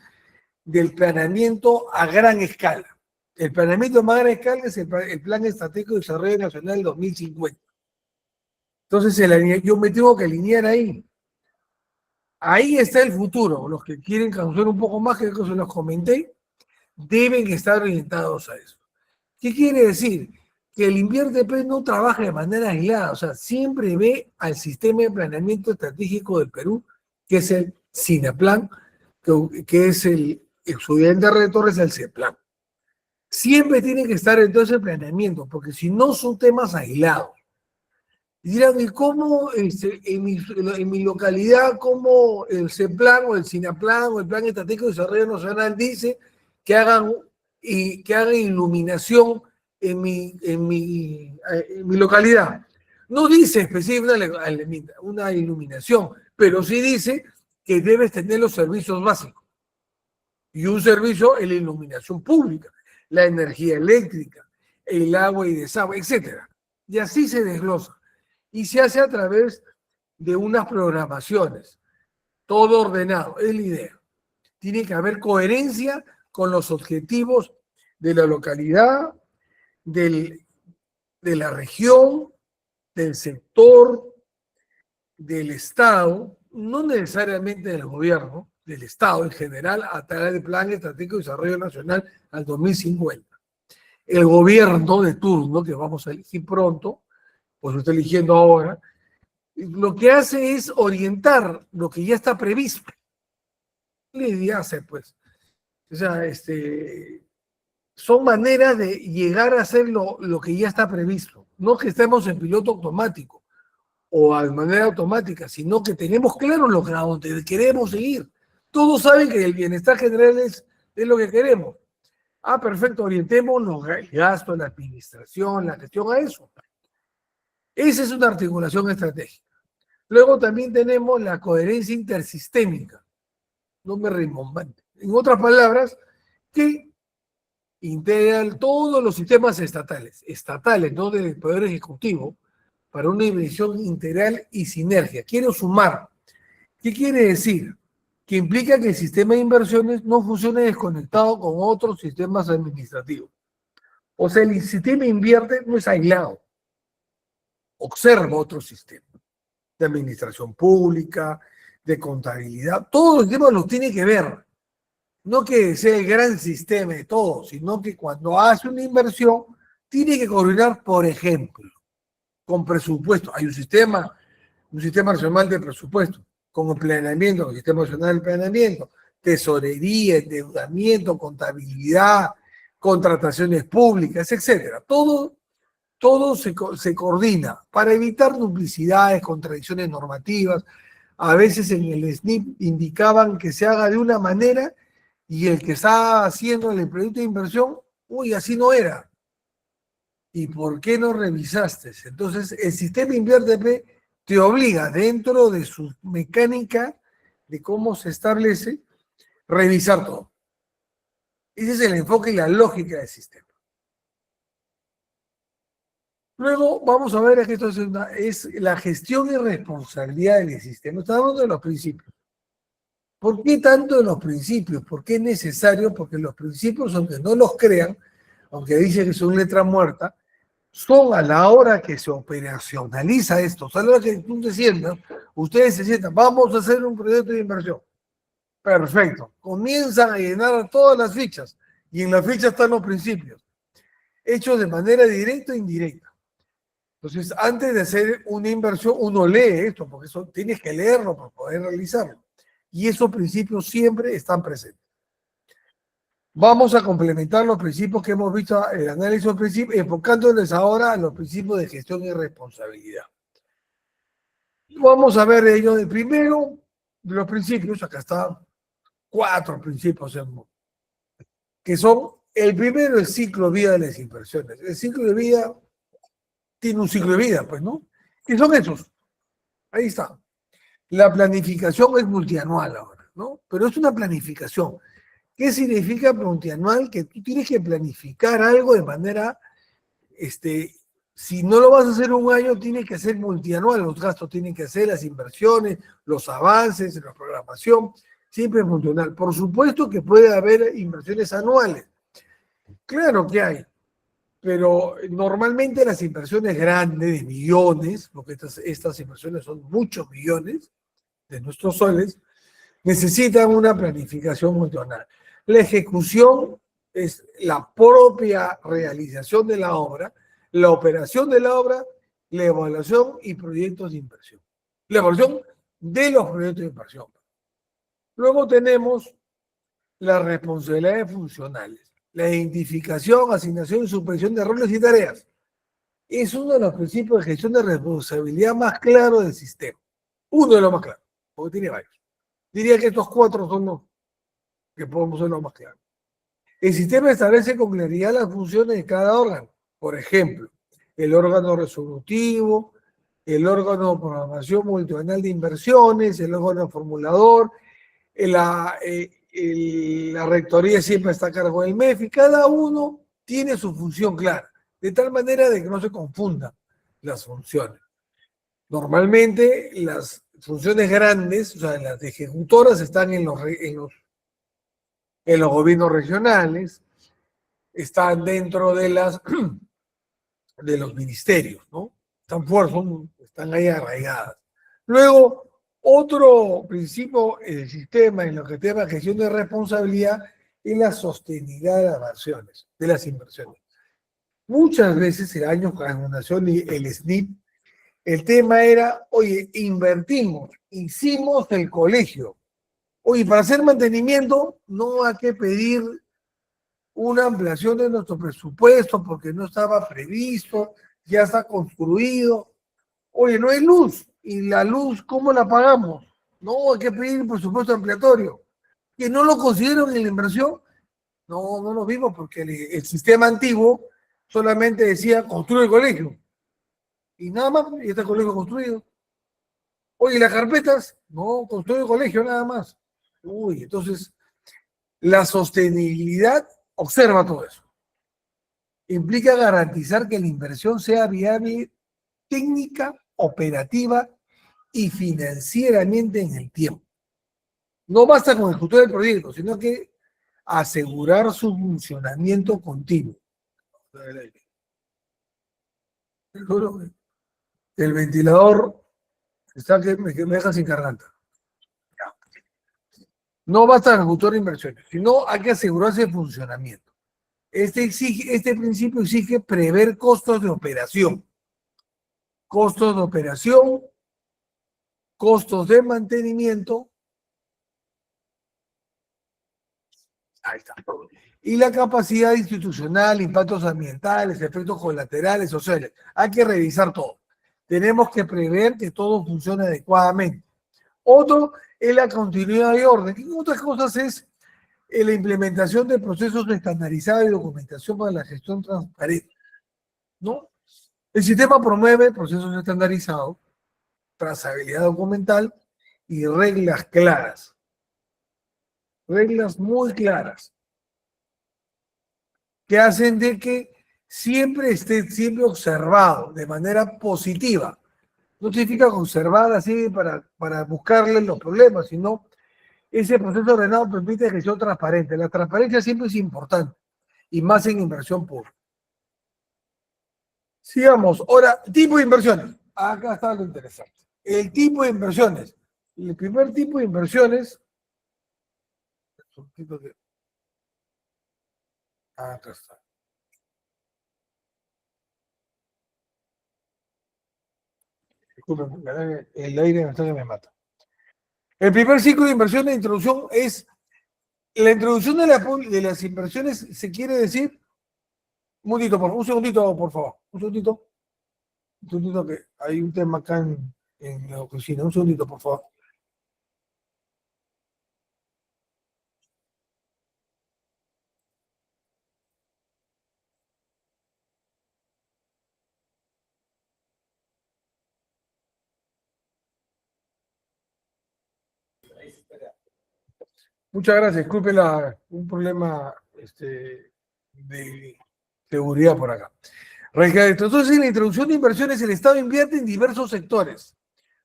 [SPEAKER 3] del planeamiento a gran escala. El planeamiento a más gran escala es el Plan Estratégico de Desarrollo Nacional 2050. Entonces, yo me tengo que alinear ahí. Ahí está el futuro. Los que quieren conocer un poco más, que se los comenté, deben estar orientados a eso. ¿Qué quiere decir? Que el INVIERTP no trabaja de manera aislada, o sea, siempre ve al sistema de planeamiento estratégico del Perú, que es el CINEPLAN, que es el estudiante de Torres, el CEPLAN. Siempre tiene que estar entonces el planeamiento, porque si no son temas aislados. Y dirán, ¿y cómo en mi localidad, cómo el CEPLAN o el CINEPLAN o el Plan Estratégico de Desarrollo Nacional dice que hagan iluminación en mi localidad? No dice específicamente una iluminación, pero sí dice que debes tener los servicios básicos. Y un servicio es la iluminación pública, la energía eléctrica, el agua y desagüe, etc. Y así se desglosa. Y se hace a través de unas programaciones. Todo ordenado, es la idea. Tiene que haber coherencia con los objetivos de la localidad, de la región, del sector, del Estado, no necesariamente del gobierno, del Estado en general a través del Plan Estratégico de Desarrollo Nacional al 2050. El gobierno de turno, que vamos a elegir pronto, pues lo está eligiendo ahora, lo que hace es orientar lo que ya está previsto. ¿Qué le hace, pues? O sea, son maneras de llegar a hacer lo que ya está previsto. No que estemos en piloto automático o de manera automática, sino que tenemos claro a donde queremos seguir. Todos saben que el bienestar general es lo que queremos. Ah, perfecto, orientémonos el gasto, la administración, la gestión a eso. Esa es una articulación estratégica. Luego también tenemos la coherencia intersistémica. No me rimbombante. En otras palabras, que integran todos los sistemas estatales, no del Poder Ejecutivo, para una visión integral y sinergia. Quiero sumar. ¿Qué quiere decir? Que implica que el sistema de inversiones no funcione desconectado con otros sistemas administrativos. O sea, el sistema invierte no es aislado. Observa otros sistemas de administración pública, de contabilidad. Todos los sistemas los tiene que ver. No que sea el gran sistema de todo, sino que cuando hace una inversión, tiene que coordinar, por ejemplo, con presupuesto. Hay un sistema nacional de presupuesto, con planeamiento, el sistema nacional de planeamiento, tesorería, endeudamiento, contabilidad, contrataciones públicas, etcétera. Todo se coordina para evitar duplicidades, contradicciones normativas. A veces en el SNIP indicaban que se haga de una manera y el que está haciendo el proyecto de inversión, uy, así no era. ¿Y por qué no revisaste? Entonces, el sistema InviérteP te obliga, dentro de su mecánica de cómo se establece, revisar todo. Ese es el enfoque y la lógica del sistema. Luego vamos a ver que esto es la gestión y responsabilidad del sistema. Estamos hablando de los principios. ¿Por qué tanto de los principios? ¿Por qué es necesario? Porque los principios, aunque no los crean, aunque dice que son letra muerta, son a la hora que se operacionaliza esto, a la hora que tú te sientas, ustedes se sientan, vamos a hacer un proyecto de inversión. Perfecto. Comienzan a llenar todas las fichas y en la ficha están los principios, hechos de manera directa e indirecta. Entonces, antes de hacer una inversión, uno lee esto, porque eso tienes que leerlo para poder realizarlo. Y esos principios siempre están presentes. Vamos a complementar los principios que hemos visto, el análisis de los principios, enfocándoles ahora a los principios de gestión y responsabilidad. Vamos a ver ellos. El primero de los principios, acá están 4 principios, que son, el primero, el ciclo de vida de las inversiones. El ciclo de vida tiene un ciclo de vida, pues, ¿no? ¿Qué son esos? Ahí está. La planificación es multianual ahora, ¿no? Pero es una planificación. ¿Qué significa multianual? Que tú tienes que planificar algo de manera, si no lo vas a hacer un año, tiene que ser multianual. Los gastos tienen que ser, las inversiones, los avances, la programación, siempre es multianual. Por supuesto que puede haber inversiones anuales. Claro que hay. Pero normalmente las inversiones grandes, de millones, porque estas inversiones son muchos millones de nuestros soles, necesitan una planificación multianual. La ejecución es la propia realización de la obra, la operación de la obra, la evaluación y proyectos de inversión. La evaluación de los proyectos de inversión. Luego tenemos las responsabilidades funcionales, la identificación, asignación y supervisión de roles y tareas. Es uno de los principios de gestión de responsabilidad más claros del sistema. Uno de los más claros, porque tiene varios. Diría que estos 4 son los que podemos ser los más claros. El sistema establece con claridad las funciones de cada órgano. Por ejemplo, el órgano resolutivo, el órgano de programación multianual de inversiones, el órgano formulador, la rectoría siempre está a cargo del MEF y cada uno tiene su función clara, de tal manera de que no se confundan las funciones. Normalmente las funciones grandes, o sea, las ejecutoras están en los gobiernos regionales, están dentro de los ministerios, ¿no? Están ahí arraigadas. Luego, Otro principio del sistema en lo que tema gestión de responsabilidad es la sostenibilidad de las inversiones. Muchas veces, en años con la Fundación y el SNIP, el tema era, oye, invertimos, hicimos el colegio. Oye, para hacer mantenimiento no hay que pedir una ampliación de nuestro presupuesto porque no estaba previsto, ya está construido. Oye, no hay luz. ¿Y la luz cómo la pagamos? No, hay que pedir presupuesto ampliatorio. ¿Que no lo consideran en la inversión? No, no lo vimos porque el sistema antiguo solamente decía construye el colegio. Y nada más, y está el colegio construido. Oye, ¿las carpetas? No, construye el colegio nada más. Uy, entonces, la sostenibilidad observa todo eso. Implica garantizar que la inversión sea viable técnica, operativa y financieramente en el tiempo. No basta con ejecutar el proyecto, sino que asegurar su funcionamiento continuo. El ventilador está que me deja sin garganta. No basta ejecutar inversiones, sino hay que asegurarse el funcionamiento. Este principio exige prever costos de operación. Costos de operación, costos de mantenimiento. Ahí está. Y la capacidad institucional, impactos ambientales, efectos colaterales, sociales. Hay que revisar todo. Tenemos que prever que todo funcione adecuadamente. Otro es la continuidad de orden. Y otras cosas es la implementación de procesos estandarizados y documentación para la gestión transparente. ¿No? El sistema promueve procesos estandarizados, trazabilidad documental y reglas claras. Reglas muy claras que hacen de que siempre esté observado de manera positiva. No significa observar así para buscarle los problemas, sino ese proceso ordenado permite gestión transparente. La transparencia siempre es importante y más en inversión pública. Sigamos. Ahora, tipo de inversiones. Acá está lo interesante. El tipo de inversiones. El primer tipo de inversiones. Acá está. Disculpen, el aire me está que me mata. El primer ciclo de inversión de introducción es la introducción de las inversiones. Se quiere decir, un segundito, por favor. Un segundito que hay un tema acá en la oficina. Un segundito, por favor. Muchas gracias. Disculpe un problema de seguridad por acá. Entonces, en la introducción de inversiones, el Estado invierte en diversos sectores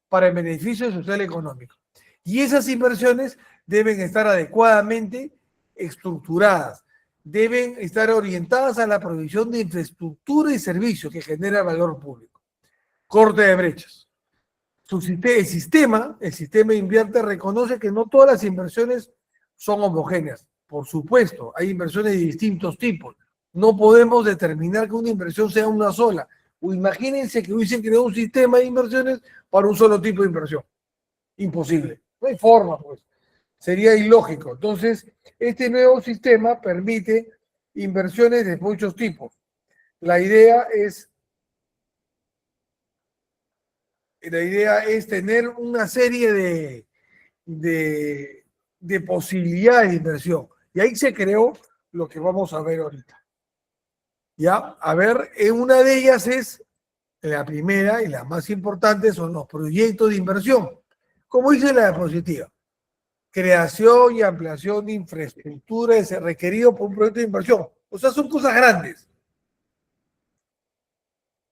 [SPEAKER 3] para el beneficio social y económico. Y esas inversiones deben estar adecuadamente estructuradas, deben estar orientadas a la provisión de infraestructura y servicios que genera valor público. Corte de brechas. El sistema invierte, reconoce que no todas las inversiones son homogéneas. Por supuesto, hay inversiones de distintos tipos. No podemos determinar que una inversión sea una sola. O imagínense que hubiesen creado un sistema de inversiones para un solo tipo de inversión. Imposible. No hay forma, pues. Sería ilógico. Entonces, este nuevo sistema permite inversiones de muchos tipos. La idea es tener una serie de posibilidades de inversión. Y ahí se creó lo que vamos a ver ahorita. Ya, a ver, una de ellas es, la primera y la más importante son los proyectos de inversión. Como dice la diapositiva, creación y ampliación de infraestructura es requerido por un proyecto de inversión. O sea, son cosas grandes.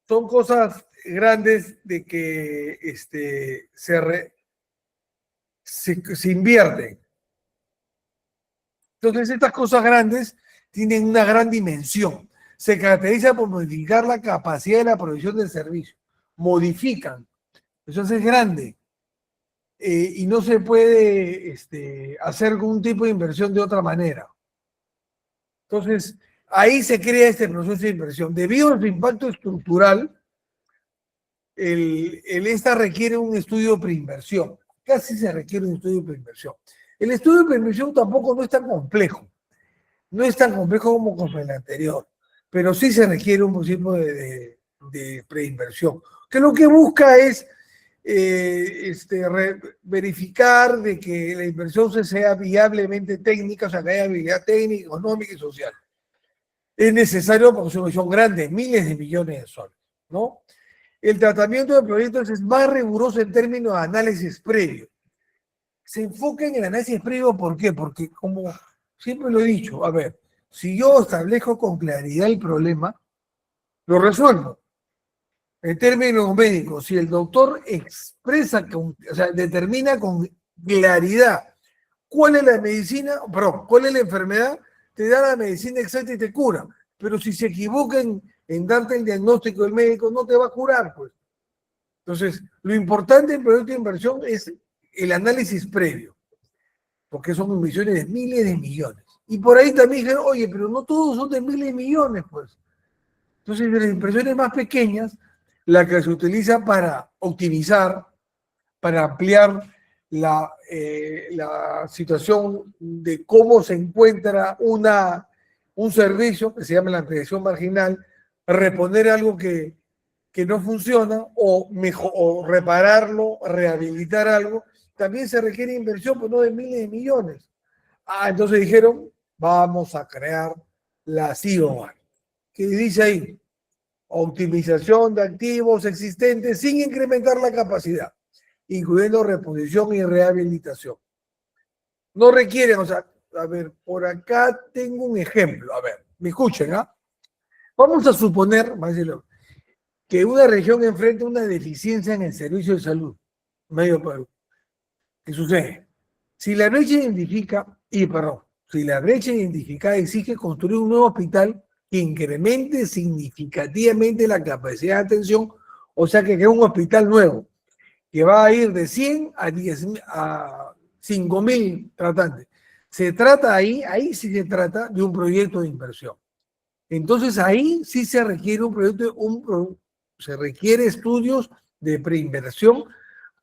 [SPEAKER 3] Son cosas grandes de que se invierten. Entonces, estas cosas grandes tienen una gran dimensión. Se caracteriza por modificar la capacidad de la provisión del servicio. Modifican. Eso es grande. y no se puede hacer algún tipo de inversión de otra manera. Entonces, ahí se crea este proceso de inversión. Debido a su impacto estructural, esta requiere un estudio de preinversión. Casi se requiere un estudio de preinversión. El estudio de preinversión tampoco no es tan complejo. No es tan complejo como con el anterior, pero sí se requiere un tipo de preinversión, que lo que busca es verificar de que la inversión sea viablemente técnica, o sea, que haya habilidad técnica, económica y social. Es necesario porque son grandes, miles de millones de soles, ¿no? El tratamiento de proyectos es más riguroso en términos de análisis previo. Se enfoca en el análisis previo, ¿por qué? Porque como siempre lo he dicho, a ver, si yo establezco con claridad el problema, lo resuelvo. En términos médicos, si el doctor expresa, o sea, determina con claridad cuál es la medicina, perdón, cuál es la enfermedad, te da la medicina exacta y te cura. Pero si se equivoca en darte el diagnóstico del médico, no te va a curar, pues. Entonces, lo importante en proyecto de inversión es el análisis previo, porque son inversiones de miles de millones. Y por ahí también dijeron, oye, pero no todos son de miles de millones, pues. Entonces, de las inversiones más pequeñas, la que se utiliza para optimizar, para ampliar la situación de cómo se encuentra un servicio que se llama la ampliación marginal, reponer algo que no funciona o repararlo, rehabilitar algo, también se requiere inversión, pues no de miles de millones. Entonces dijeron, vamos a crear la CIOBAR, que dice ahí, optimización de activos existentes sin incrementar la capacidad, incluyendo reposición y rehabilitación. No requieren, o sea, a ver, por acá tengo un ejemplo, a ver, me escuchen, ¿ah? Vamos a suponer, que una región enfrenta una deficiencia en el servicio de salud, medio Perú. ¿Qué sucede? Si la brecha si la brecha identificada exige construir un nuevo hospital que incremente significativamente la capacidad de atención, o sea que crea un hospital nuevo, que va a ir de 100 a 10 a 5.000 tratantes. Se trata ahí sí se trata de un proyecto de inversión. Entonces ahí sí se requiere se requiere estudios de preinversión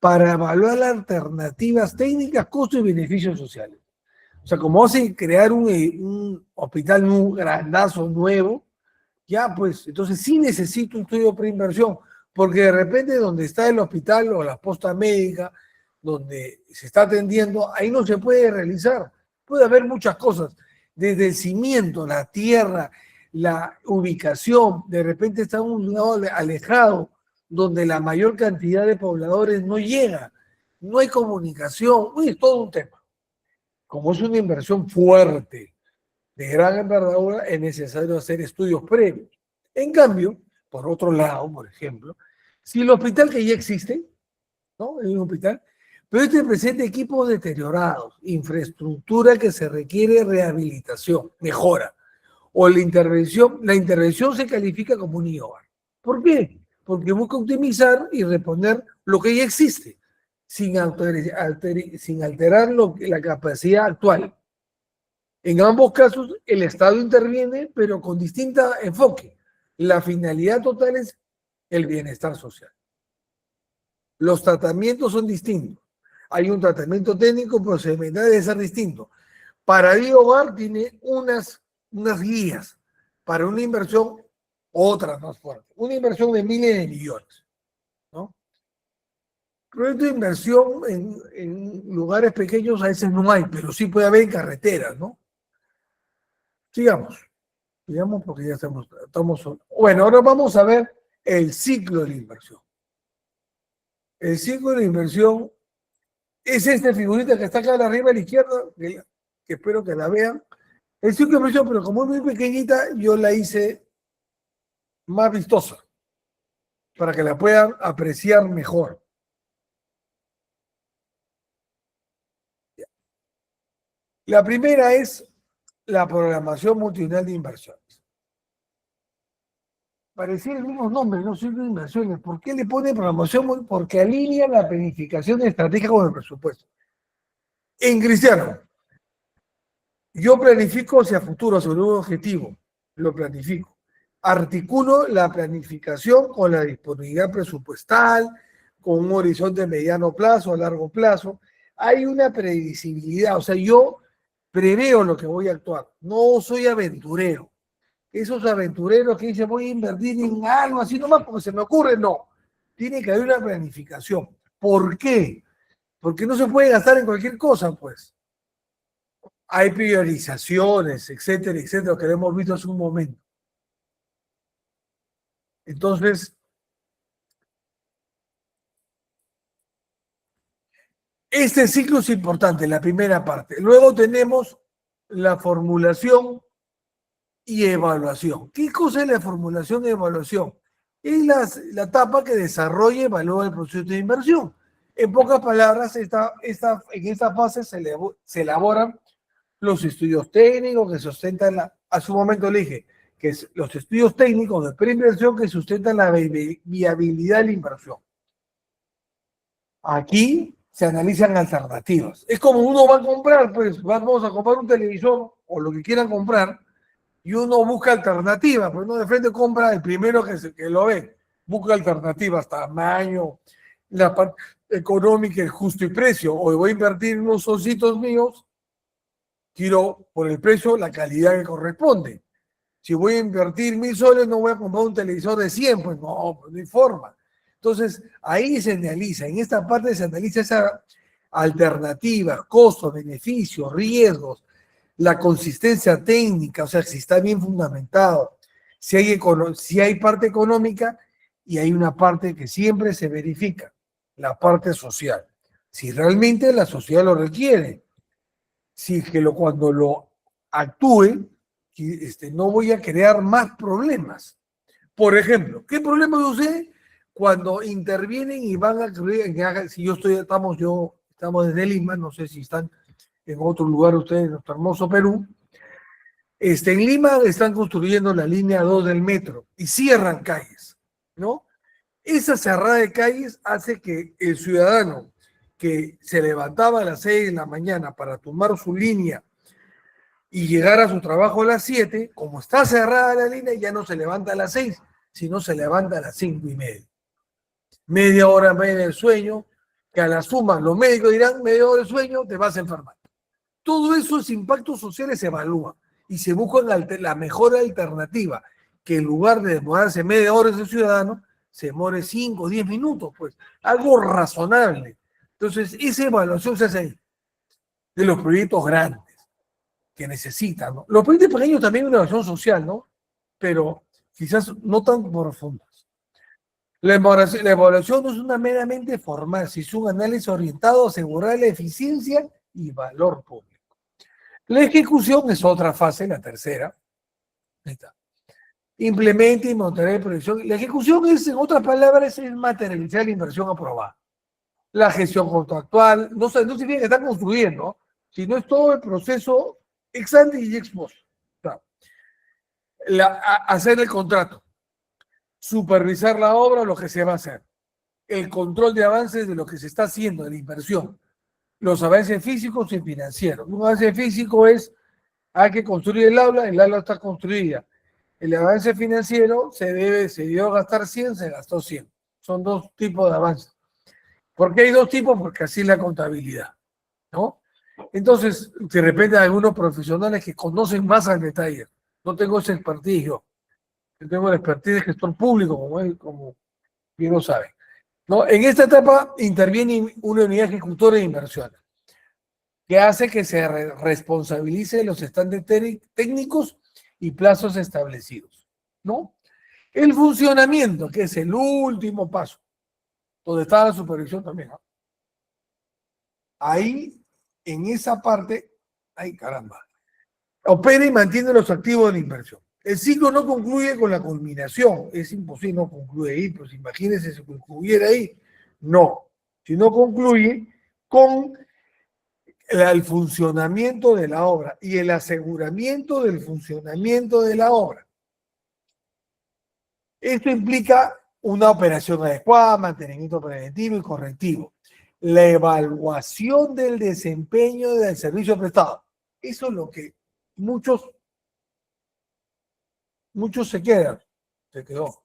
[SPEAKER 3] para evaluar las alternativas técnicas, costos y beneficios sociales. O sea, como hace crear un hospital grandazo nuevo, ya pues, entonces sí necesito un estudio de preinversión, porque de repente donde está el hospital o la posta médica, donde se está atendiendo, ahí no se puede realizar. Puede haber muchas cosas, desde el cimiento, la tierra, la ubicación, de repente está en un lugar alejado, donde la mayor cantidad de pobladores no llega, no hay comunicación, es todo un tema. Como es una inversión fuerte, de gran envergadura, es necesario hacer estudios previos. En cambio, por otro lado, por ejemplo, si el hospital que ya existe, ¿no? Es un hospital, pero este presenta equipos deteriorados, infraestructura que se requiere rehabilitación, mejora, o la intervención se califica como un IOR. ¿Por qué? Porque busca optimizar y reponer lo que ya existe, sin alterar la capacidad actual. En ambos casos, el Estado interviene, pero con distinto enfoque. La finalidad total es el bienestar social. Los tratamientos son distintos. Hay un tratamiento técnico, procedimental debe ser distinto. Para Hogar tiene unas guías. Para una inversión, otra más fuerte. Una inversión de miles de millones, ¿no? Proyectos de inversión en lugares pequeños a veces no hay, pero sí puede haber en carreteras, ¿no? Sigamos. Digamos, porque ya estamos. Bueno, ahora vamos a ver el ciclo de la inversión. El ciclo de la inversión es esta figurita que está acá arriba a la izquierda, que espero que la vean. El ciclo de inversión, pero como es muy pequeñita, yo la hice más vistosa para que la puedan apreciar mejor. La primera es la programación multinivel de inversiones. pareciera el mismo nombre, no ciclo de inversiones. ¿Por qué le pone programación? Porque alinea la planificación estratégica con el presupuesto. En Cristiano, yo planifico hacia futuro, sobre un objetivo, lo planifico. Articulo la planificación con la disponibilidad presupuestal, con un horizonte de mediano plazo, a largo plazo. Hay una previsibilidad, o sea, yo preveo lo que voy a actuar, no soy aventurero. Esos aventureros que dicen voy a invertir en algo así nomás porque se me ocurre, no. Tiene que haber una planificación. ¿Por qué? Porque no se puede gastar en cualquier cosa, pues. Hay priorizaciones, etcétera, etcétera, que lo hemos visto hace un momento. Entonces, este ciclo es importante, la primera parte. Luego tenemos la formulación y evaluación. ¿Qué cosa es la formulación y evaluación? Es la etapa que desarrolla y evalúa el proceso de inversión. En pocas palabras, en esta fase se elaboran los estudios técnicos que sustentan a su momento le dije, que es los estudios técnicos de preinversión que sustentan la viabilidad de la inversión. Aquí se analizan alternativas. Es como uno va a comprar, pues vamos a comprar un televisor o lo que quieran comprar, y uno busca alternativas, pues no de frente compra el primero que lo ve, busca alternativas, tamaño, la parte económica, el justo y precio, o voy a invertir en unos socitos míos, quiero por el precio la calidad que corresponde. Si voy a invertir 1.000 soles, no voy a comprar un televisor de 100, pues no hay forma. Entonces, ahí se analiza, en esta parte se analiza esa alternativa, costos, beneficios, riesgos, la consistencia técnica, o sea, si está bien fundamentado, si hay parte económica y hay una parte que siempre se verifica, la parte social. Si realmente la sociedad lo requiere, si es que cuando lo actúe, no voy a crear más problemas. Por ejemplo, ¿qué problema sucede cuando intervienen y van a creer, si estamos desde Lima, no sé si están en otro lugar ustedes, en nuestro hermoso Perú, en Lima están construyendo la línea 2 del metro y cierran calles, ¿no? Esa cerrada de calles hace que el ciudadano que se levantaba a las 6 de la mañana para tomar su línea y llegar a su trabajo a las 7, como está cerrada la línea, ya no se levanta a las 6, sino se levanta a las 5:30. Media hora media del sueño, que a la suma los médicos dirán, media hora de sueño, te vas a enfermar. Todo esos impactos sociales se evalúan y se busca la mejor alternativa, que en lugar de demorarse media hora ese ciudadano, se demore 5 o 10 minutos, pues, algo razonable. Entonces, esa evaluación se hace ahí, de los proyectos grandes que necesitan, ¿no? Los proyectos pequeños también una evaluación social, ¿no? Pero quizás no tan profundas. La evaluación no es una meramente formal, sino es un análisis orientado a asegurar la eficiencia y valor público. La ejecución es otra fase, la tercera. Ahí está. Implementa y montará proyección. La ejecución es, en otras palabras, es materializar la inversión aprobada. La gestión contractual, no significa que están construyendo, sino es todo el proceso ex ante y ex post. Hacer el contrato, supervisar la obra, lo que se va a hacer, el control de avances de lo que se está haciendo, de la inversión, los avances físicos y financieros. Un avance físico es, hay que construir el aula está construida. El avance financiero se dio a gastar 100, se gastó 100. Son dos tipos de avances. ¿Por qué hay dos tipos? Porque así es la contabilidad, ¿no? Entonces, de repente hay algunos profesionales que conocen más al detalle. No tengo ese expertise yo. Yo tengo el expertise de gestor público, como bien lo saben, ¿no? En esta etapa interviene una unidad ejecutora de inversiones, que hace que se responsabilice de los estándares técnicos y plazos establecidos, ¿no? El funcionamiento, que es el último paso, donde está la supervisión también, ¿no? Ahí, en esa parte, ay caramba, opera y mantiene los activos de la inversión. El ciclo no concluye con la culminación, es imposible, no concluye ahí, pues imagínense si concluyera ahí. No, si no concluye con el funcionamiento de la obra y el aseguramiento del funcionamiento de la obra. Esto implica una operación adecuada, mantenimiento preventivo y correctivo. La evaluación del desempeño del servicio prestado. Eso es lo que muchos se quedan. Se quedó.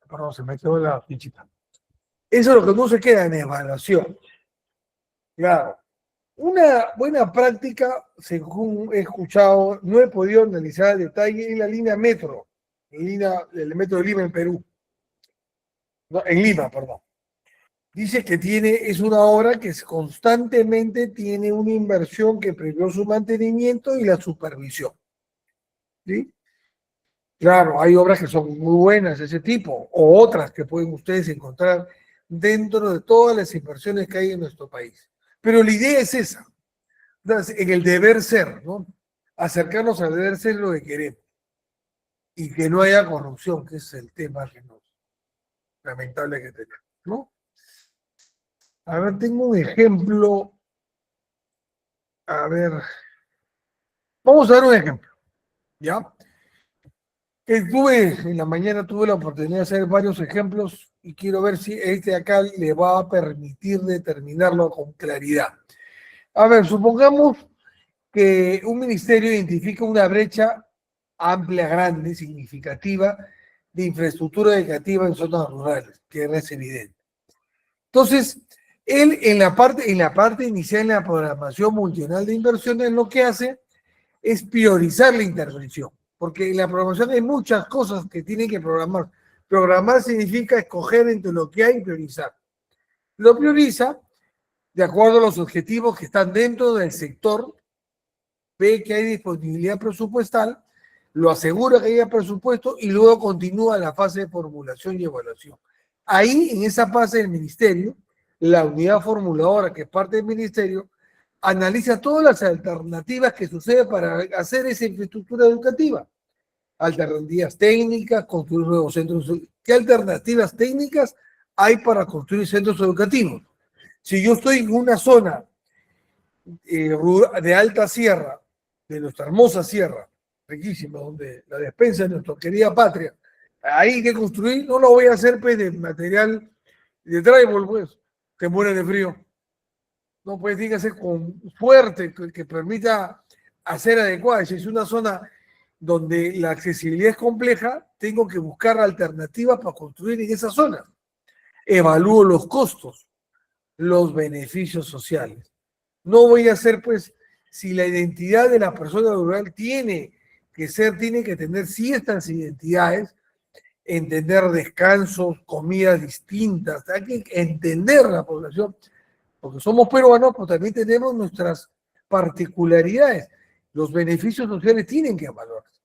[SPEAKER 3] Perdón, se me quedó la fichita. Eso es lo que no se queda en evaluación. Claro. Una buena práctica, según he escuchado, no he podido analizar al detalle, en la línea metro, el metro de Lima en Perú. No, en Lima, perdón. Dice que es una obra que constantemente tiene una inversión que previó su mantenimiento y la supervisión. ¿Sí? Claro, hay obras que son muy buenas de ese tipo, o otras que pueden ustedes encontrar dentro de todas las inversiones que hay en nuestro país. Pero la idea es esa, en el deber ser, ¿no? Acercarnos al deber ser lo que queremos. Y que no haya corrupción, que es el tema que lamentable que tenemos, ¿no? A ver, tengo un ejemplo. A ver, vamos a dar un ejemplo, ¿ya? En la mañana tuve la oportunidad de hacer varios ejemplos y quiero ver si este de acá le va a permitir determinarlo con claridad. A ver, supongamos que un ministerio identifica una brecha amplia, grande, significativa de infraestructura educativa en zonas rurales, que es evidente. Entonces, él en la parte inicial, en la programación multianual de inversiones, lo que hace es priorizar la intervención, porque en la programación hay muchas cosas que tienen que programar. Programar significa escoger entre lo que hay y priorizar. Lo prioriza de acuerdo a los objetivos que están dentro del sector, ve que hay disponibilidad presupuestal, lo asegura que haya presupuesto y luego continúa la fase de formulación y evaluación. Ahí, en esa fase del ministerio, la unidad formuladora, que es parte del ministerio, analiza todas las alternativas que suceden para hacer esa infraestructura educativa. Alternativas técnicas, construir nuevos centros. ¿Qué alternativas técnicas hay para construir centros educativos? Si yo estoy en una zona de alta sierra, de nuestra hermosa sierra, riquísima, donde la despensa de nuestra querida patria, ahí hay que construir, no lo voy a hacer pues, de material de drywall, pues, que muere de frío. No, pues tiene que ser con fuerte, que permita hacer adecuada. Si es una zona donde la accesibilidad es compleja, tengo que buscar alternativas para construir en esa zona. Evalúo los costos, los beneficios sociales. No voy a hacer, pues, si la identidad de la persona rural tiene que tener ciertas identidades, entender descansos, comidas distintas, hay que entender la población, porque somos peruanos, pero también tenemos nuestras particularidades. Los beneficios sociales tienen que evaluarse.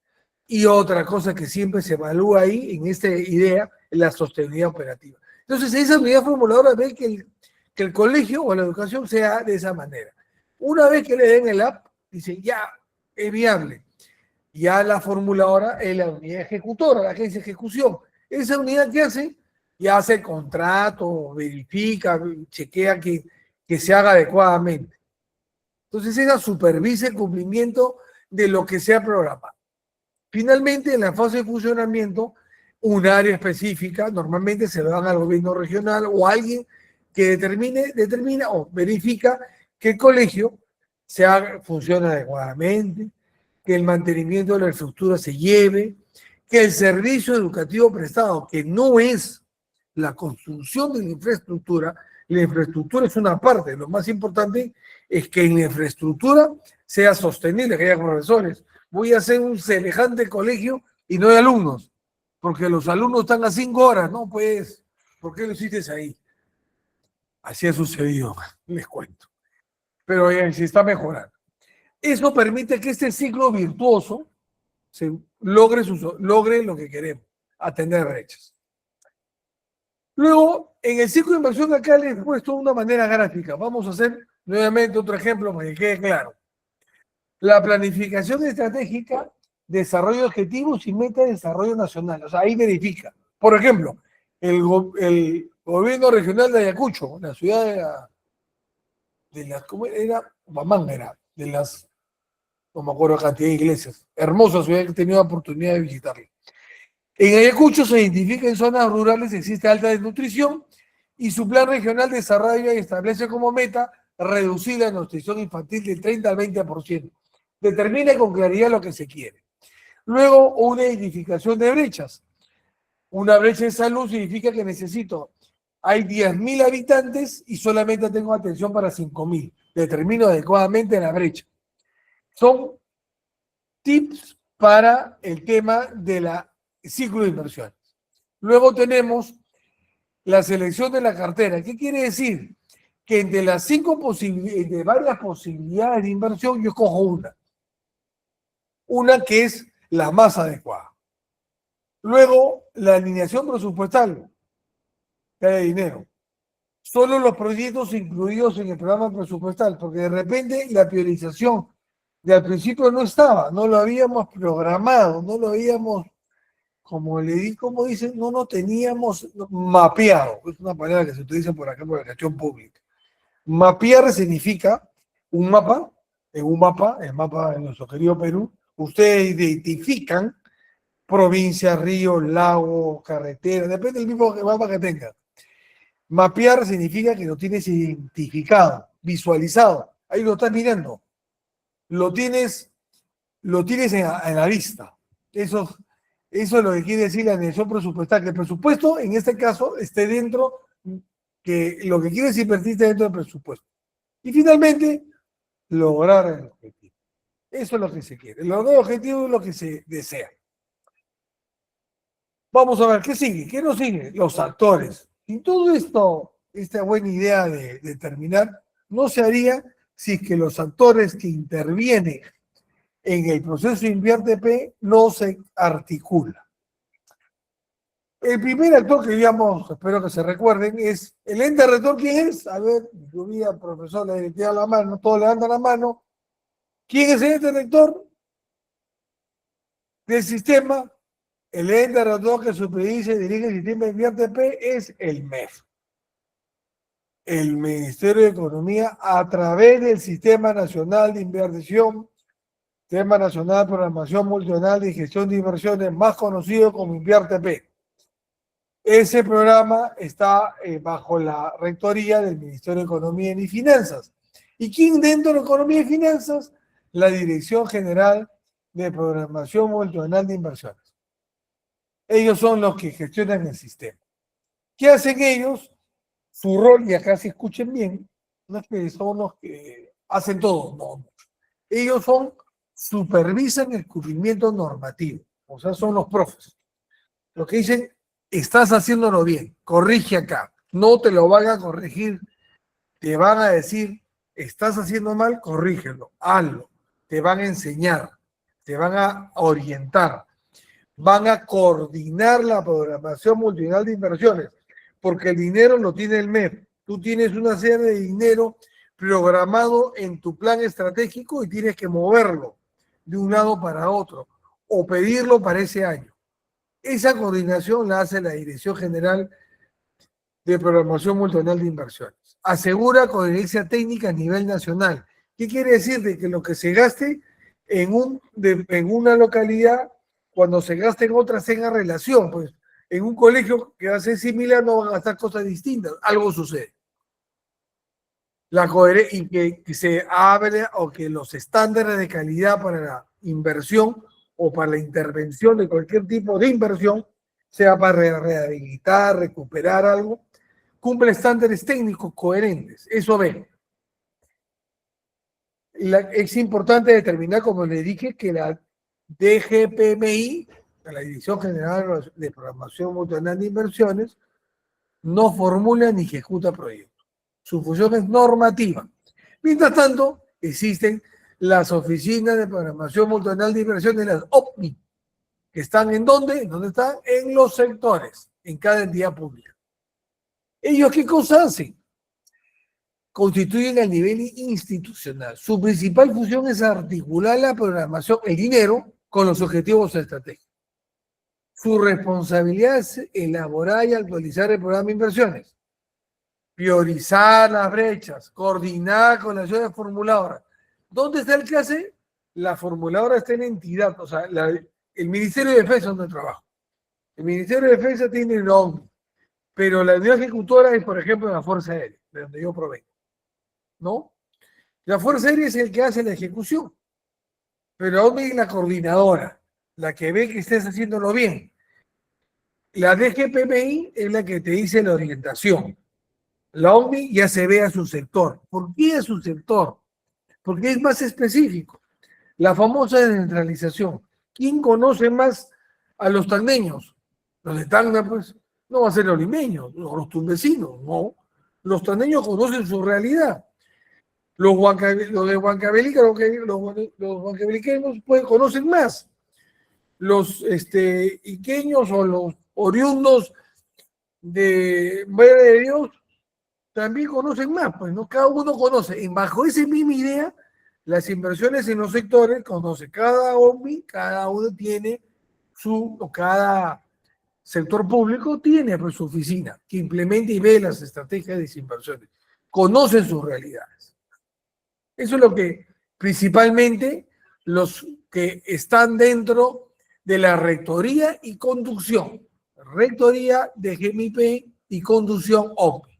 [SPEAKER 3] Y otra cosa que siempre se evalúa ahí, en esta idea, es la sostenibilidad operativa. Entonces, esa unidad formuladora ve que el colegio o la educación sea de esa manera. Una vez que le den el app, dice, ya, es viable. Ya la formuladora es la unidad ejecutora, la agencia de ejecución. Esa unidad que hace, ya hace el contrato, verifica, chequea que se haga adecuadamente. Entonces, ella supervisa el cumplimiento de lo que se ha programado. Finalmente, en la fase de funcionamiento, un área específica, normalmente se lo dan al gobierno regional o a alguien que determina o verifica que el colegio funcione adecuadamente, que el mantenimiento de la infraestructura se lleve, que el servicio educativo prestado, que no es la construcción de la infraestructura es una parte. Lo más importante es que en la infraestructura sea sostenible, que haya profesores. Voy a hacer un semejante colegio y no hay alumnos, porque los alumnos están a 5 horas, ¿no? Pues, ¿por qué lo hiciste ahí? Así ha sucedido, les cuento. Pero se está mejorando. Eso permite que este ciclo virtuoso logre lo que queremos, atender brechas. Luego, en el ciclo de inversión acá les he puesto de una manera gráfica. Vamos a hacer nuevamente otro ejemplo para que quede claro. La planificación estratégica, desarrollo de objetivos y meta de desarrollo nacional. O sea, ahí verifica. Por ejemplo, el gobierno regional de Ayacucho, la ciudad ¿cómo era? Bamanga era, no me acuerdo la cantidad de iglesias. Hermosa ciudad que he tenido la oportunidad de visitarla. En Ayacucho se identifica en zonas rurales existe alta desnutrición y su plan regional desarrolla y establece como meta reducir la nutrición infantil del 30 al 20%. Determina con claridad lo que se quiere. Luego, una identificación de brechas. Una brecha en salud significa que hay 10.000 habitantes y solamente tengo atención para 5.000. Determino adecuadamente la brecha. Son tips para el tema de la ciclo de inversiones. Luego tenemos la selección de la cartera. ¿Qué quiere decir? Que entre las de varias posibilidades de inversión, yo escojo una. Una que es la más adecuada. Luego, la alineación presupuestal, que haya dinero. Solo los proyectos incluidos en el programa presupuestal, porque de repente la priorización de al principio no estaba, no lo habíamos programado, no lo habíamos, como dicen, no lo teníamos mapeado. Es una palabra que se utiliza por acá por la gestión pública. Mapear significa un mapa, el mapa de nuestro querido Perú, ustedes identifican provincias, ríos, lagos, carreteras, depende del mismo mapa que tengan. Mapear significa que lo tienes identificado, visualizado, ahí lo estás mirando, lo tienes en la vista. Eso es lo que quiere decir la alineación presupuestal, que el presupuesto en este caso esté dentro, que lo que quieres invertir dentro del presupuesto. Y finalmente, lograr el objetivo. Eso es lo que se quiere. Lograr el objetivo es lo que se desea. Vamos a ver, ¿qué sigue? ¿Qué nos sigue? Los actores. Y todo esto, esta buena idea de terminar, no se haría si es que los actores que intervienen en el proceso Invierte P no se articulan. El primer actor que digamos, espero que se recuerden, es el ente rector. ¿Quién es? A ver, yo vi al profesor, le levanté la mano, todos levantan la mano. ¿Quién es el ente rector del sistema? El ente rector que supervisa y dirige el sistema Invierte P es el MEF. El Ministerio de Economía, a través del Sistema Nacional de Inversión, Sistema Nacional de Programación Multinacional y Gestión de Inversiones, más conocido como Invierte P. Ese programa está bajo la rectoría del Ministerio de Economía y Finanzas. ¿Y quién dentro de Economía y Finanzas? La Dirección General de Programación Multinacional de Inversiones. Ellos son los que gestionan el sistema. ¿Qué hacen ellos? Su rol, y acá se escuchen bien, no es que son los que hacen todo, no. Ellos supervisan el cumplimiento normativo, o sea, son los profes. Los que dicen, estás haciéndolo bien, corrige acá, no te lo van a corregir, te van a decir, estás haciendo mal, corrígelo, hazlo, te van a enseñar, te van a orientar, van a coordinar la programación multinacional de inversiones, porque el dinero lo tiene el MEF. Tú tienes una serie de dinero programado en tu plan estratégico y tienes que moverlo de un lado para otro o pedirlo para ese año. Esa coordinación la hace la Dirección General de Programación Multinacional de Inversiones. Asegura coherencia técnica a nivel nacional. ¿Qué quiere decir? De que lo que se gaste en una localidad, cuando se gaste en otra, tenga relación. Pues en un colegio que va a ser similar no van a gastar cosas distintas. Algo sucede. Y que se abre o que los estándares de calidad para la inversión o para la intervención de cualquier tipo de inversión, sea para rehabilitar, recuperar algo, cumple estándares técnicos coherentes. Eso ve. Es importante determinar, como le dije, que la DGPMI, la Dirección General de Programación Multinacional de Inversiones, no formula ni ejecuta proyectos. Su función es normativa. Mientras tanto, existen las oficinas de programación multinacional de inversiones, las OPMI, que están ¿en dónde? ¿Dónde están? En los sectores, en cada entidad pública. ¿Ellos qué cosa hacen? Constituyen a nivel institucional. Su principal función es articular la programación, el dinero, con los objetivos estratégicos. Su responsabilidad es elaborar y actualizar el programa de inversiones, priorizar las brechas, coordinar con las acciones formuladoras. ¿Dónde está el que hace? La formuladora está en entidad, o sea, el Ministerio de Defensa donde trabajo. El Ministerio de Defensa tiene el OMNI, pero la unidad ejecutora es, por ejemplo, la Fuerza Aérea, de donde yo provengo, ¿no? La Fuerza Aérea es el que hace la ejecución, pero la OMNI es la coordinadora, la que ve que estés haciéndolo bien. La DGPMI es la que te dice la orientación. La OMNI ya se ve a su sector. ¿Por qué a su sector? Porque es más específico. La famosa descentralización. ¿Quién conoce más a los tandeños? Los de Tacna, pues, no va a ser los limeños, o los tumbesinos, no. Los tandeños conocen su realidad. Los de Huancavelica, los huancaveliqueños pues, conocen más. Los iqueños o los oriundos de Madre de Dios también conocen más, pues, ¿no? Cada uno conoce. Y bajo esa misma idea, las inversiones en los sectores conoce. Cada OMI, cada uno tiene cada sector público tiene pues, su oficina que implementa y ve las estrategias de inversiones. Conocen sus realidades. Eso es lo que principalmente los que están dentro de la rectoría y conducción. Rectoría de GMIP y conducción OMI.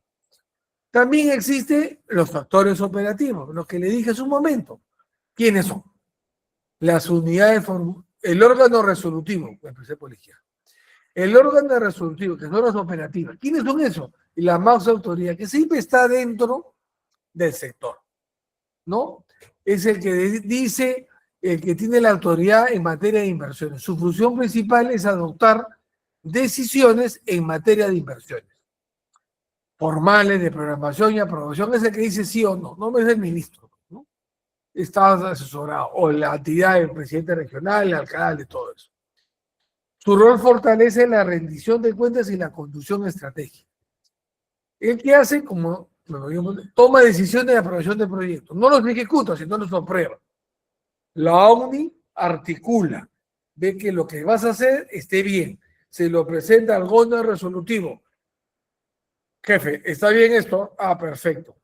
[SPEAKER 3] También existen los factores operativos, los que le dije hace un momento. ¿Quiénes son? Las unidades, el órgano resolutivo, empecé por la izquierda. El órgano resolutivo, que son las operativas. ¿Quiénes son esos? Y la más autoridad, que siempre está dentro del sector, ¿no? Es el que dice, el que tiene la autoridad en materia de inversiones. Su función principal es adoptar decisiones en materia de inversiones formales de programación y aprobación, es el que dice sí o no, no es el ministro, ¿no? Está asesorado, o la actividad del presidente regional, el alcalde, todo eso. Su rol fortalece la rendición de cuentas y la conducción estratégica. El que hace, como toma decisiones de aprobación de proyectos, no los ejecuta, sino los aprueba. La OMNI articula, ve que lo que vas a hacer esté bien, se lo presenta al órgano resolutivo. Jefe, ¿está bien esto? Ah, perfecto.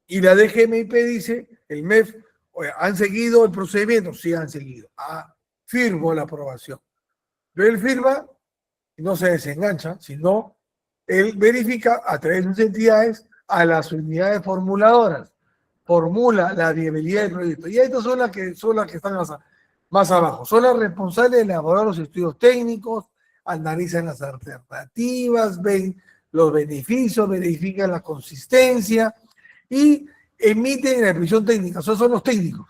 [SPEAKER 3] Y la DGMIP dice, el MEF, oye, ¿han seguido el procedimiento? Sí, han seguido. Ah, firmo la aprobación. Pero él firma y no se desengancha, sino él verifica a través de sus entidades a las unidades formuladoras. Formula la viabilidad del proyecto. Y estas son las que están más abajo. Son las responsables de elaborar los estudios técnicos, analizan las alternativas, ven los beneficios, verifican la consistencia y emiten la revisión técnica. Esos son los técnicos,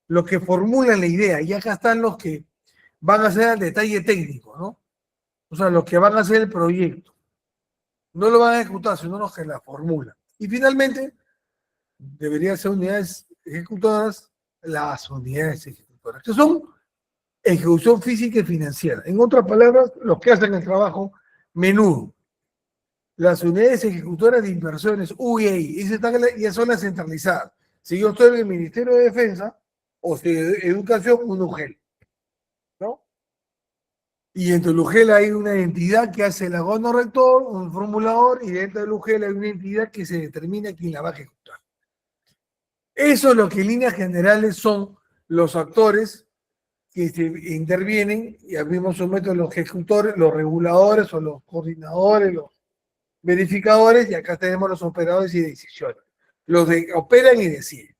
[SPEAKER 3] los que formulan la idea. Y acá están los que van a hacer el detalle técnico, ¿no? O sea, los que van a hacer el proyecto. No lo van a ejecutar, sino los que la formulan. Y finalmente, deberían ser unidades ejecutoras, las unidades ejecutoras, que son ejecución física y financiera. En otras palabras, los que hacen el trabajo menudo. Las unidades ejecutoras de inversiones, UEI, ya son las centralizadas. Si yo estoy en el Ministerio de Defensa o si de Educación, un UGEL, ¿no? Y dentro del UGEL hay una entidad que hace el abono rector, un formulador, y dentro del UGEL hay una entidad que se determina quién la va a ejecutar. Eso es lo que en líneas generales son los actores que intervienen, y abrimos un método los ejecutores, los reguladores o los coordinadores, los verificadores, y acá tenemos los operadores y decisiones. Los que operan y deciden.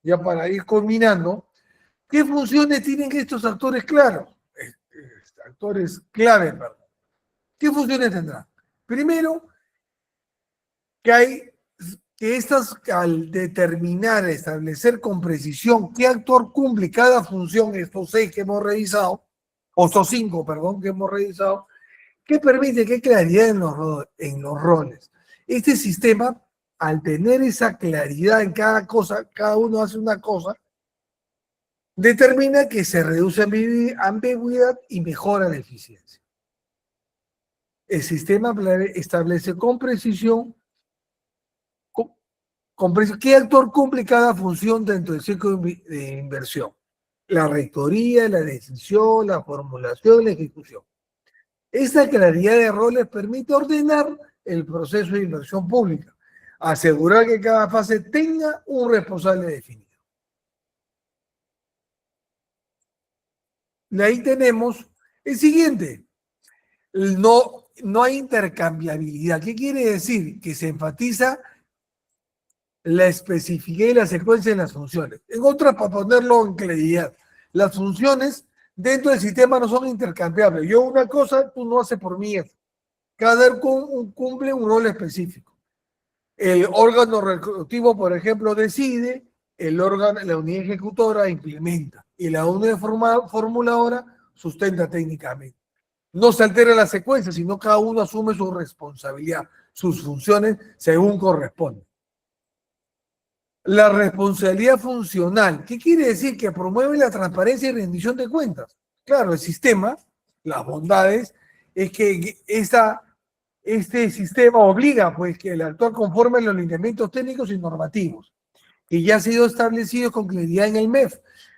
[SPEAKER 3] Ya para ir culminando, ¿qué funciones tienen estos actores claros? Actores clave, perdón. ¿Qué funciones tendrán? Primero, que estas, al determinar, establecer con precisión qué actor cumple cada función, estos 6 que hemos revisado, o estos 5, perdón, que hemos revisado, ¿qué permite? ¿Qué claridad en los roles? Este sistema, al tener esa claridad en cada cosa, cada uno hace una cosa, determina que se reduce ambigüedad y mejora la eficiencia. El sistema establece con precisión qué actor cumple cada función dentro del ciclo de inversión. La rectoría, la decisión, la formulación, la ejecución. Esta claridad de roles permite ordenar el proceso de inversión pública, asegurar que cada fase tenga un responsable definido. De ahí tenemos El siguiente, no hay intercambiabilidad. ¿Qué quiere decir? Que se enfatiza la especificidad y la secuencia de las funciones. En otras, para ponerlo en claridad, las funciones dentro del sistema no son intercambiables. Yo una cosa, tú no haces por mí. Cada cumple un rol específico. El órgano recursivo, por ejemplo, decide, la unidad ejecutora implementa y la unidad formuladora sustenta técnicamente. No se altera la secuencia, sino cada uno asume su responsabilidad, sus funciones según corresponde. La responsabilidad funcional, ¿qué quiere decir? Que promueve la transparencia y rendición de cuentas. Claro, el sistema, las bondades, es que este sistema obliga pues que el actor conforme a los lineamientos técnicos y normativos, que ya han sido establecidos con claridad en el MEF,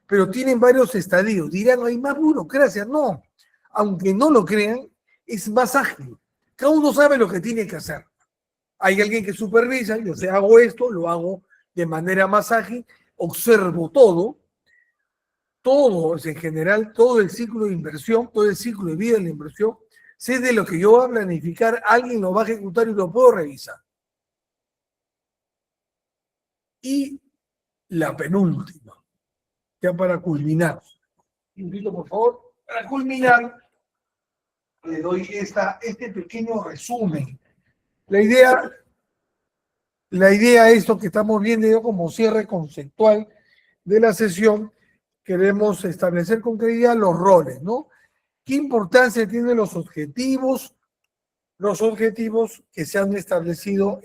[SPEAKER 3] pero tienen varios estadios. Dirán, hay más burocracia. No, aunque no lo crean, es más ágil. Cada uno sabe lo que tiene que hacer. Hay alguien que supervisa, yo sé, hago esto, lo hago de manera más ágil, observo todo, en general, todo el ciclo de inversión, todo el ciclo de vida de la inversión, sé de lo que yo voy a planificar, alguien lo va a ejecutar y lo puedo revisar. Y la penúltima, ya para culminar. Invito, por favor, para culminar, le doy este pequeño resumen. La idea esto que estamos viendo yo como cierre conceptual de la sesión, queremos establecer con claridad los roles, ¿no? ¿Qué importancia tienen los objetivos que se han establecido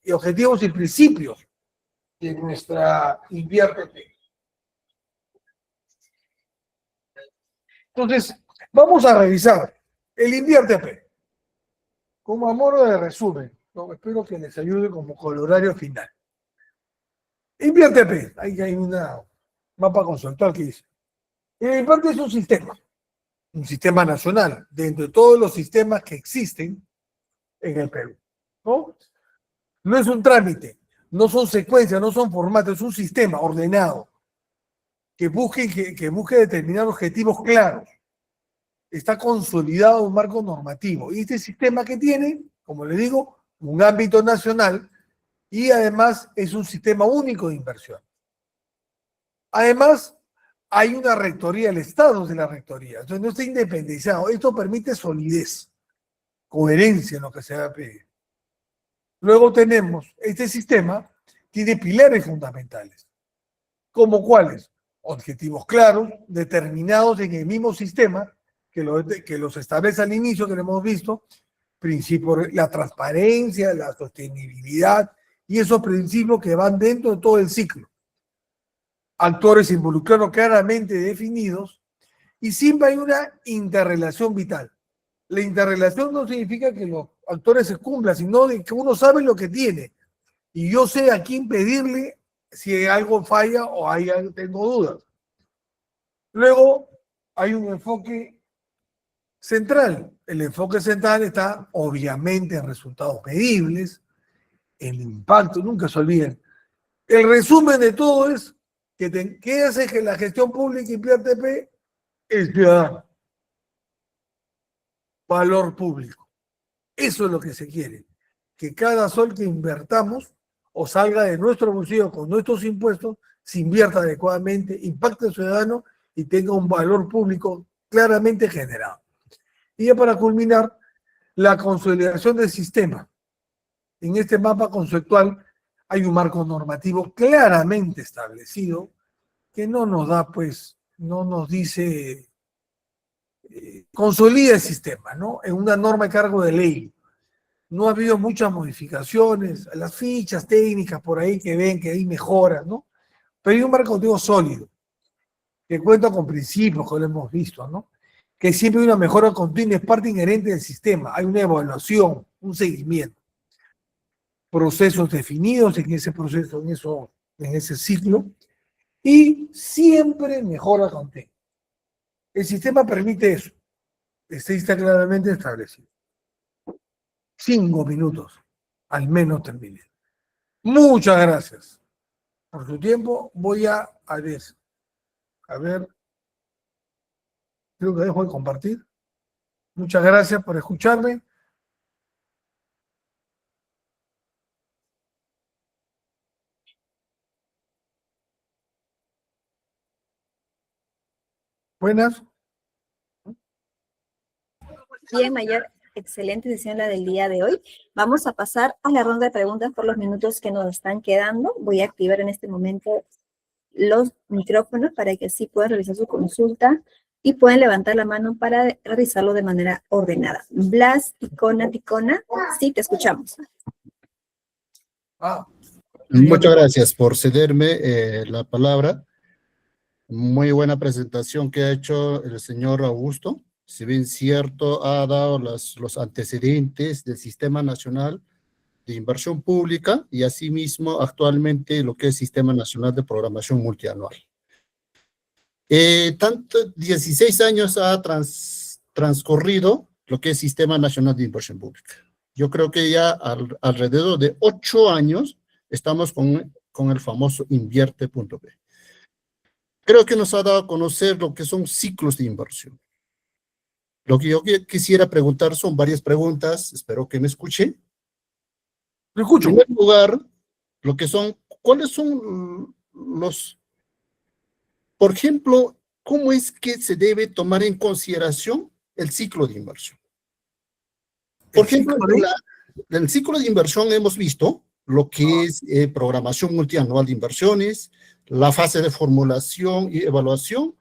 [SPEAKER 3] y objetivos y principios de nuestra INVIAR-PP? Entonces, vamos a revisar el INVIAR-PP como a modo de resumen. ¿No? Espero que les ayude como colorario final. INVIAR-PP, ahí hay una mapa conceptual que dice. El INVIAR es un sistema nacional, dentro de todos los sistemas que existen en el Perú. ¿No? No es un trámite, no son secuencias, no son formatos, es un sistema ordenado que busque determinar objetivos claros. Está consolidado un marco normativo. Y este sistema que tiene, como le digo, un ámbito nacional y además es un sistema único de inversión. Además, hay una rectoría, el Estado de la rectoría, entonces no está independizado. Esto permite solidez, coherencia en lo que se va a pedir. Luego tenemos, este sistema tiene pilares fundamentales. ¿Como cuáles? Objetivos claros, determinados en el mismo sistema, que los establece al inicio, que lo hemos visto, principios, la transparencia, la sostenibilidad, y esos principios que van dentro de todo el ciclo. Actores involucrados claramente definidos, y siempre hay una interrelación vital. La interrelación no significa que los actores se cumplan, sino de que uno sabe lo que tiene, y yo sé a quién pedirle si algo falla o tengo dudas. Luego hay un enfoque central. El enfoque central está obviamente en resultados medibles, el impacto, nunca se olviden. El resumen de todo es ¿qué hace que la gestión pública INVIAR-TP? El ciudadano. Valor público. Eso es lo que se quiere. Que cada sol que invertamos o salga de nuestro bolsillo con nuestros impuestos se invierta adecuadamente, impacte al ciudadano y tenga un valor público claramente generado. Y ya para culminar, la consolidación del sistema. En este mapa conceptual hay un marco normativo claramente establecido que no nos da, pues, no nos dice, consolida el sistema, ¿no? En una norma de cargo de ley. No ha habido muchas modificaciones, las fichas técnicas por ahí que ven que hay mejoras, ¿no? Pero hay un marco normativo sólido, que cuenta con principios que lo hemos visto, ¿no? Que siempre hay una mejora continua, es parte inherente del sistema, hay una evaluación, un seguimiento, procesos definidos en ese proceso, en ese ciclo, y siempre mejora continua. El sistema permite eso, está claramente establecido. 5 minutos, al menos terminé. Muchas gracias por su tiempo. Voy a ver, creo que dejo de compartir. Muchas gracias por escucharme. Buenas.
[SPEAKER 2] Bien, Mayor, excelente sesión la del día de hoy. Vamos a pasar a la ronda de preguntas por los minutos que nos están quedando. Voy a activar en este momento los micrófonos para que así puedan realizar su consulta y pueden levantar la mano para realizarlo de manera ordenada. Blas, Ticona, sí, te escuchamos.
[SPEAKER 4] Muchas gracias por cederme la palabra. Muy buena presentación que ha hecho el señor Augusto. Si bien cierto, ha dado los antecedentes del Sistema Nacional de Inversión Pública y asimismo actualmente lo que es Sistema Nacional de Programación Multianual. Tanto 16 años ha transcurrido lo que es Sistema Nacional de Inversión Pública. Yo creo que ya alrededor de 8 años estamos con el famoso Invierte.p. Creo que nos ha dado a conocer lo que son ciclos de inversión. Lo que yo quisiera preguntar son varias preguntas, espero que me escuchen.
[SPEAKER 3] Lo escucho.
[SPEAKER 4] En primer lugar, ¿cuáles son por ejemplo, cómo es que se debe tomar en consideración el ciclo de inversión? Por ejemplo, en el ciclo de inversión hemos visto lo que es programación multianual de inversiones, la fase de formulación y evaluación,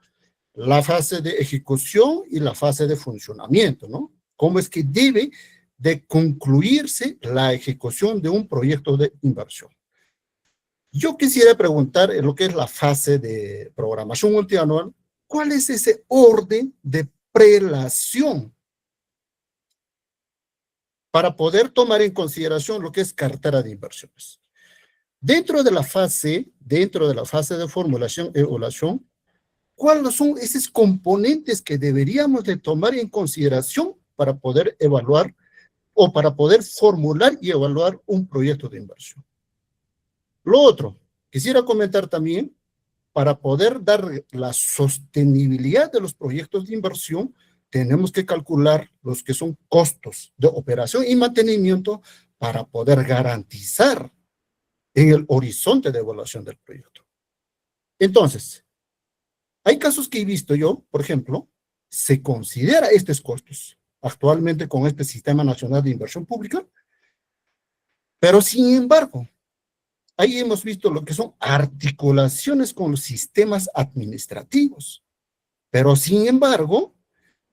[SPEAKER 4] la fase de ejecución y la fase de funcionamiento, ¿no? ¿Cómo es que debe de concluirse la ejecución de un proyecto de inversión? Yo quisiera preguntar en lo que es la fase de programación multianual, ¿cuál es ese orden de prelación para poder tomar en consideración lo que es cartera de inversiones? Dentro de la fase de formulación y evaluación, ¿cuáles son esos componentes que deberíamos de tomar en consideración para poder evaluar o para poder formular y evaluar un proyecto de inversión? Lo otro, quisiera comentar también, para poder dar la sostenibilidad de los proyectos de inversión, tenemos que calcular los que son costos de operación y mantenimiento para poder garantizar en el horizonte de evaluación del proyecto. Entonces, hay casos que he visto yo, por ejemplo, se considera estos costos actualmente con este Sistema Nacional de Inversión Pública, pero sin embargo, ahí hemos visto lo que son articulaciones con los sistemas administrativos, pero sin embargo,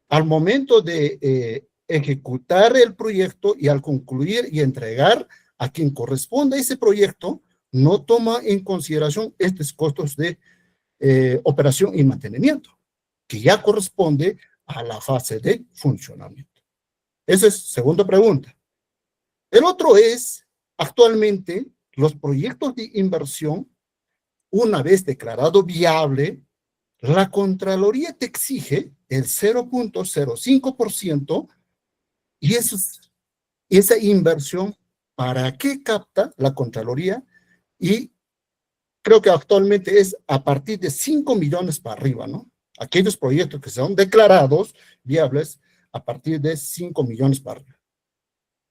[SPEAKER 4] al momento de ejecutar el proyecto y al concluir y entregar a quien corresponde ese proyecto, no toma en consideración estos costos de operación y mantenimiento, que ya corresponde a la fase de funcionamiento. Esa es segunda pregunta. El otro es, actualmente, los proyectos de inversión, una vez declarado viable, la Contraloría te exige el 0.05% y esa inversión, ¿para qué capta la Contraloría? Y creo que actualmente es a partir de 5 millones para arriba, ¿no? Aquellos proyectos que son declarados viables a partir de 5 millones para arriba.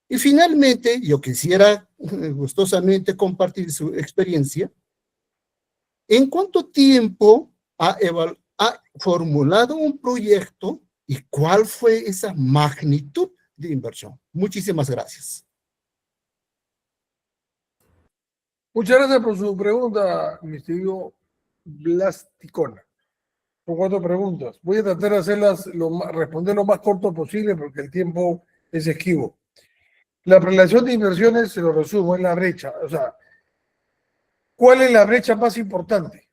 [SPEAKER 4] Y finalmente, yo quisiera gustosamente compartir su experiencia. ¿En cuánto tiempo ha formulado un proyecto y cuál fue esa magnitud de inversión? Muchísimas gracias.
[SPEAKER 3] Muchas gracias por su pregunta, mi estimado Blas Ticona. Son 4 preguntas. Voy a tratar de responder lo más corto posible porque el tiempo es esquivo. La prelación de inversiones, se lo resumo, es la brecha. O sea, ¿cuál es la brecha más importante?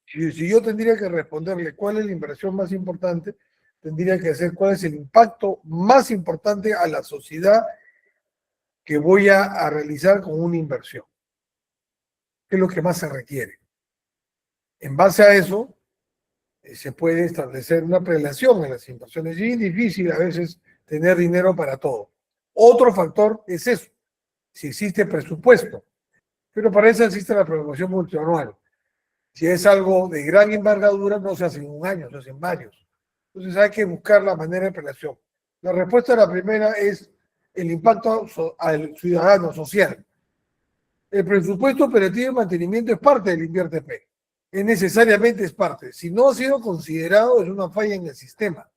[SPEAKER 3] Si yo tendría que responderle cuál es la inversión más importante, tendría que hacer cuál es el impacto más importante a la sociedad que voy a realizar con una inversión. ¿Qué es lo que más se requiere? En base a eso, se puede establecer una prelación en las inversiones. Y es difícil a veces tener dinero para todo. Otro factor es eso, si existe presupuesto. Pero para eso existe la programación multianual. Si es algo de gran envergadura, no se hace en un año, se hace en varios. Entonces hay que buscar la manera de planeación. La respuesta a la primera es el impacto al ciudadano social. El presupuesto operativo y mantenimiento es parte del INVIERTP. Necesariamente es parte. Si no ha sido considerado, es una falla en el sistema.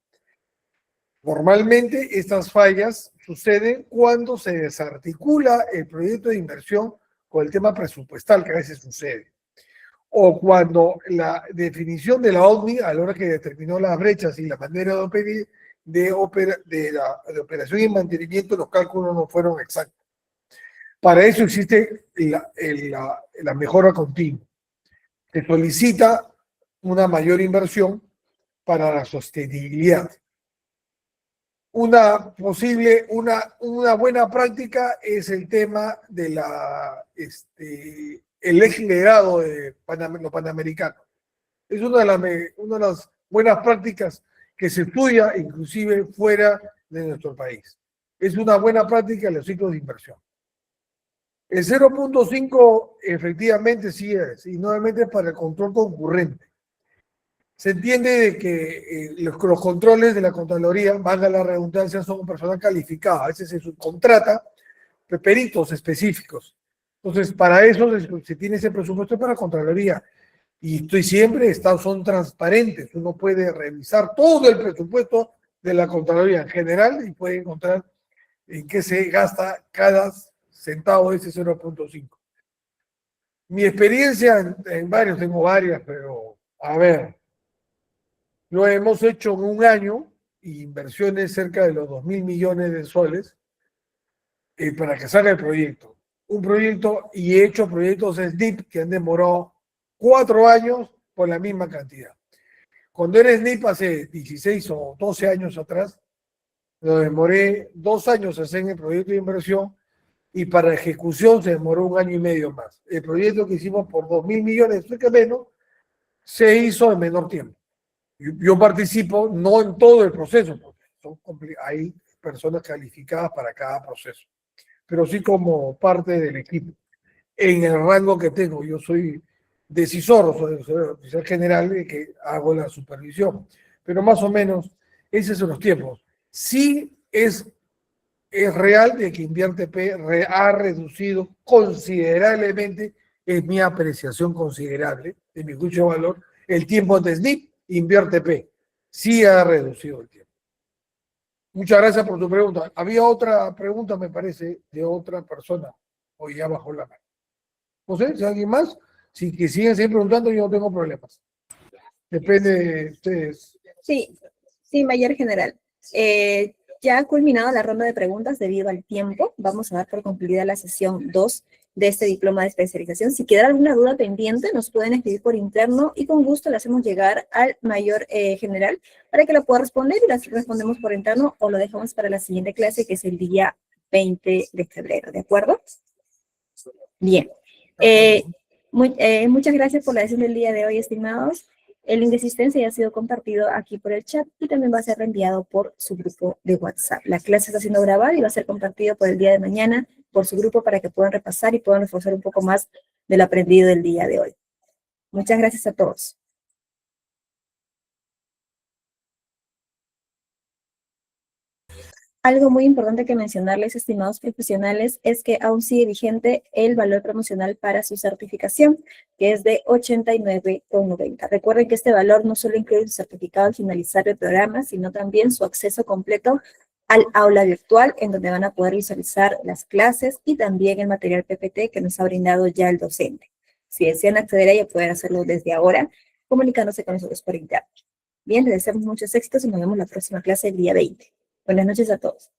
[SPEAKER 3] Normalmente estas fallas suceden cuando se desarticula el proyecto de inversión con el tema presupuestal, que a veces sucede. O cuando la definición de la OCDE, a la hora que determinó las brechas y la manera de operación y mantenimiento, los cálculos no fueron exactos. Para eso existe la mejora continua. Se solicita una mayor inversión para la sostenibilidad. Una buena práctica es el tema de el eje legado de los panamericanos. Es una de las buenas prácticas que se estudia inclusive fuera de nuestro país. Es una buena práctica en los ciclos de inversión. El 0.5 efectivamente sí es, y nuevamente para el control concurrente. Se entiende de que los controles de la Contraloría, valga la redundancia, son personas calificadas. A veces se subcontrata peritos específicos. Entonces, para eso se tiene ese presupuesto para la Contraloría. Y son transparentes. Uno puede revisar todo el presupuesto de la Contraloría en general y puede encontrar en qué se gasta cada centavo de ese 0.5. Mi experiencia en varios, tengo varias, pero a ver, lo hemos hecho en un año, inversiones cerca de los 2.000 millones de soles para que salga el proyecto. Un proyecto, y he hecho proyectos SNIP que han demorado 4 años por la misma cantidad. Cuando era SNIP hace 16 o 12 años atrás, lo demoré 2 años hacer el proyecto de inversión y para ejecución se demoró 1 año y medio más. El proyecto que hicimos por 2.000 millones, que menos, se hizo en menor tiempo. Yo participo no en todo el proceso, porque hay personas calificadas para cada proceso, pero sí como parte del equipo. En el rango que tengo, yo soy decisor, soy oficial general que hago la supervisión, pero más o menos esos son los tiempos. Sí es real de que INVIERTP ha reducido considerablemente, es mi apreciación considerable, de mi juicio de valor, el tiempo de SNIP, INVIERTP. Sí ha reducido el tiempo. Muchas gracias por tu pregunta. Había otra pregunta, me parece, de otra persona. Hoy ya bajó la mano. No sé, si alguien más, si que siguen preguntando, yo no tengo problemas. Depende de ustedes.
[SPEAKER 2] Sí, mayor general. Ya ha culminado la ronda de preguntas debido al tiempo. Vamos a dar por concluida la sesión 2 de este diploma de especialización. Si queda alguna duda pendiente, nos pueden escribir por interno y con gusto le hacemos llegar al mayor general para que lo pueda responder y las respondemos por interno o lo dejamos para la siguiente clase que es el día 20 de febrero. ¿De acuerdo? Bien. Muchas gracias por la sesión del día de hoy, estimados. El link de asistencia ya ha sido compartido aquí por el chat y también va a ser reenviado por su grupo de WhatsApp. La clase está siendo grabada y va a ser compartido por el día de mañana por su grupo para que puedan repasar y puedan reforzar un poco más del aprendido del día de hoy. Muchas gracias a todos. Algo muy importante que mencionarles, estimados profesionales, es que aún sigue vigente el valor promocional para su certificación, que es de 89,90. Recuerden que este valor no solo incluye su certificado al finalizar el programa, sino también su acceso completo al aula virtual, en donde van a poder visualizar las clases y también el material PPT que nos ha brindado ya el docente. Si desean acceder a ella, pueden hacerlo desde ahora, comunicándose con nosotros por interno. Bien, les deseamos muchos éxitos y nos vemos la próxima clase el día 20. Buenas noches a todos.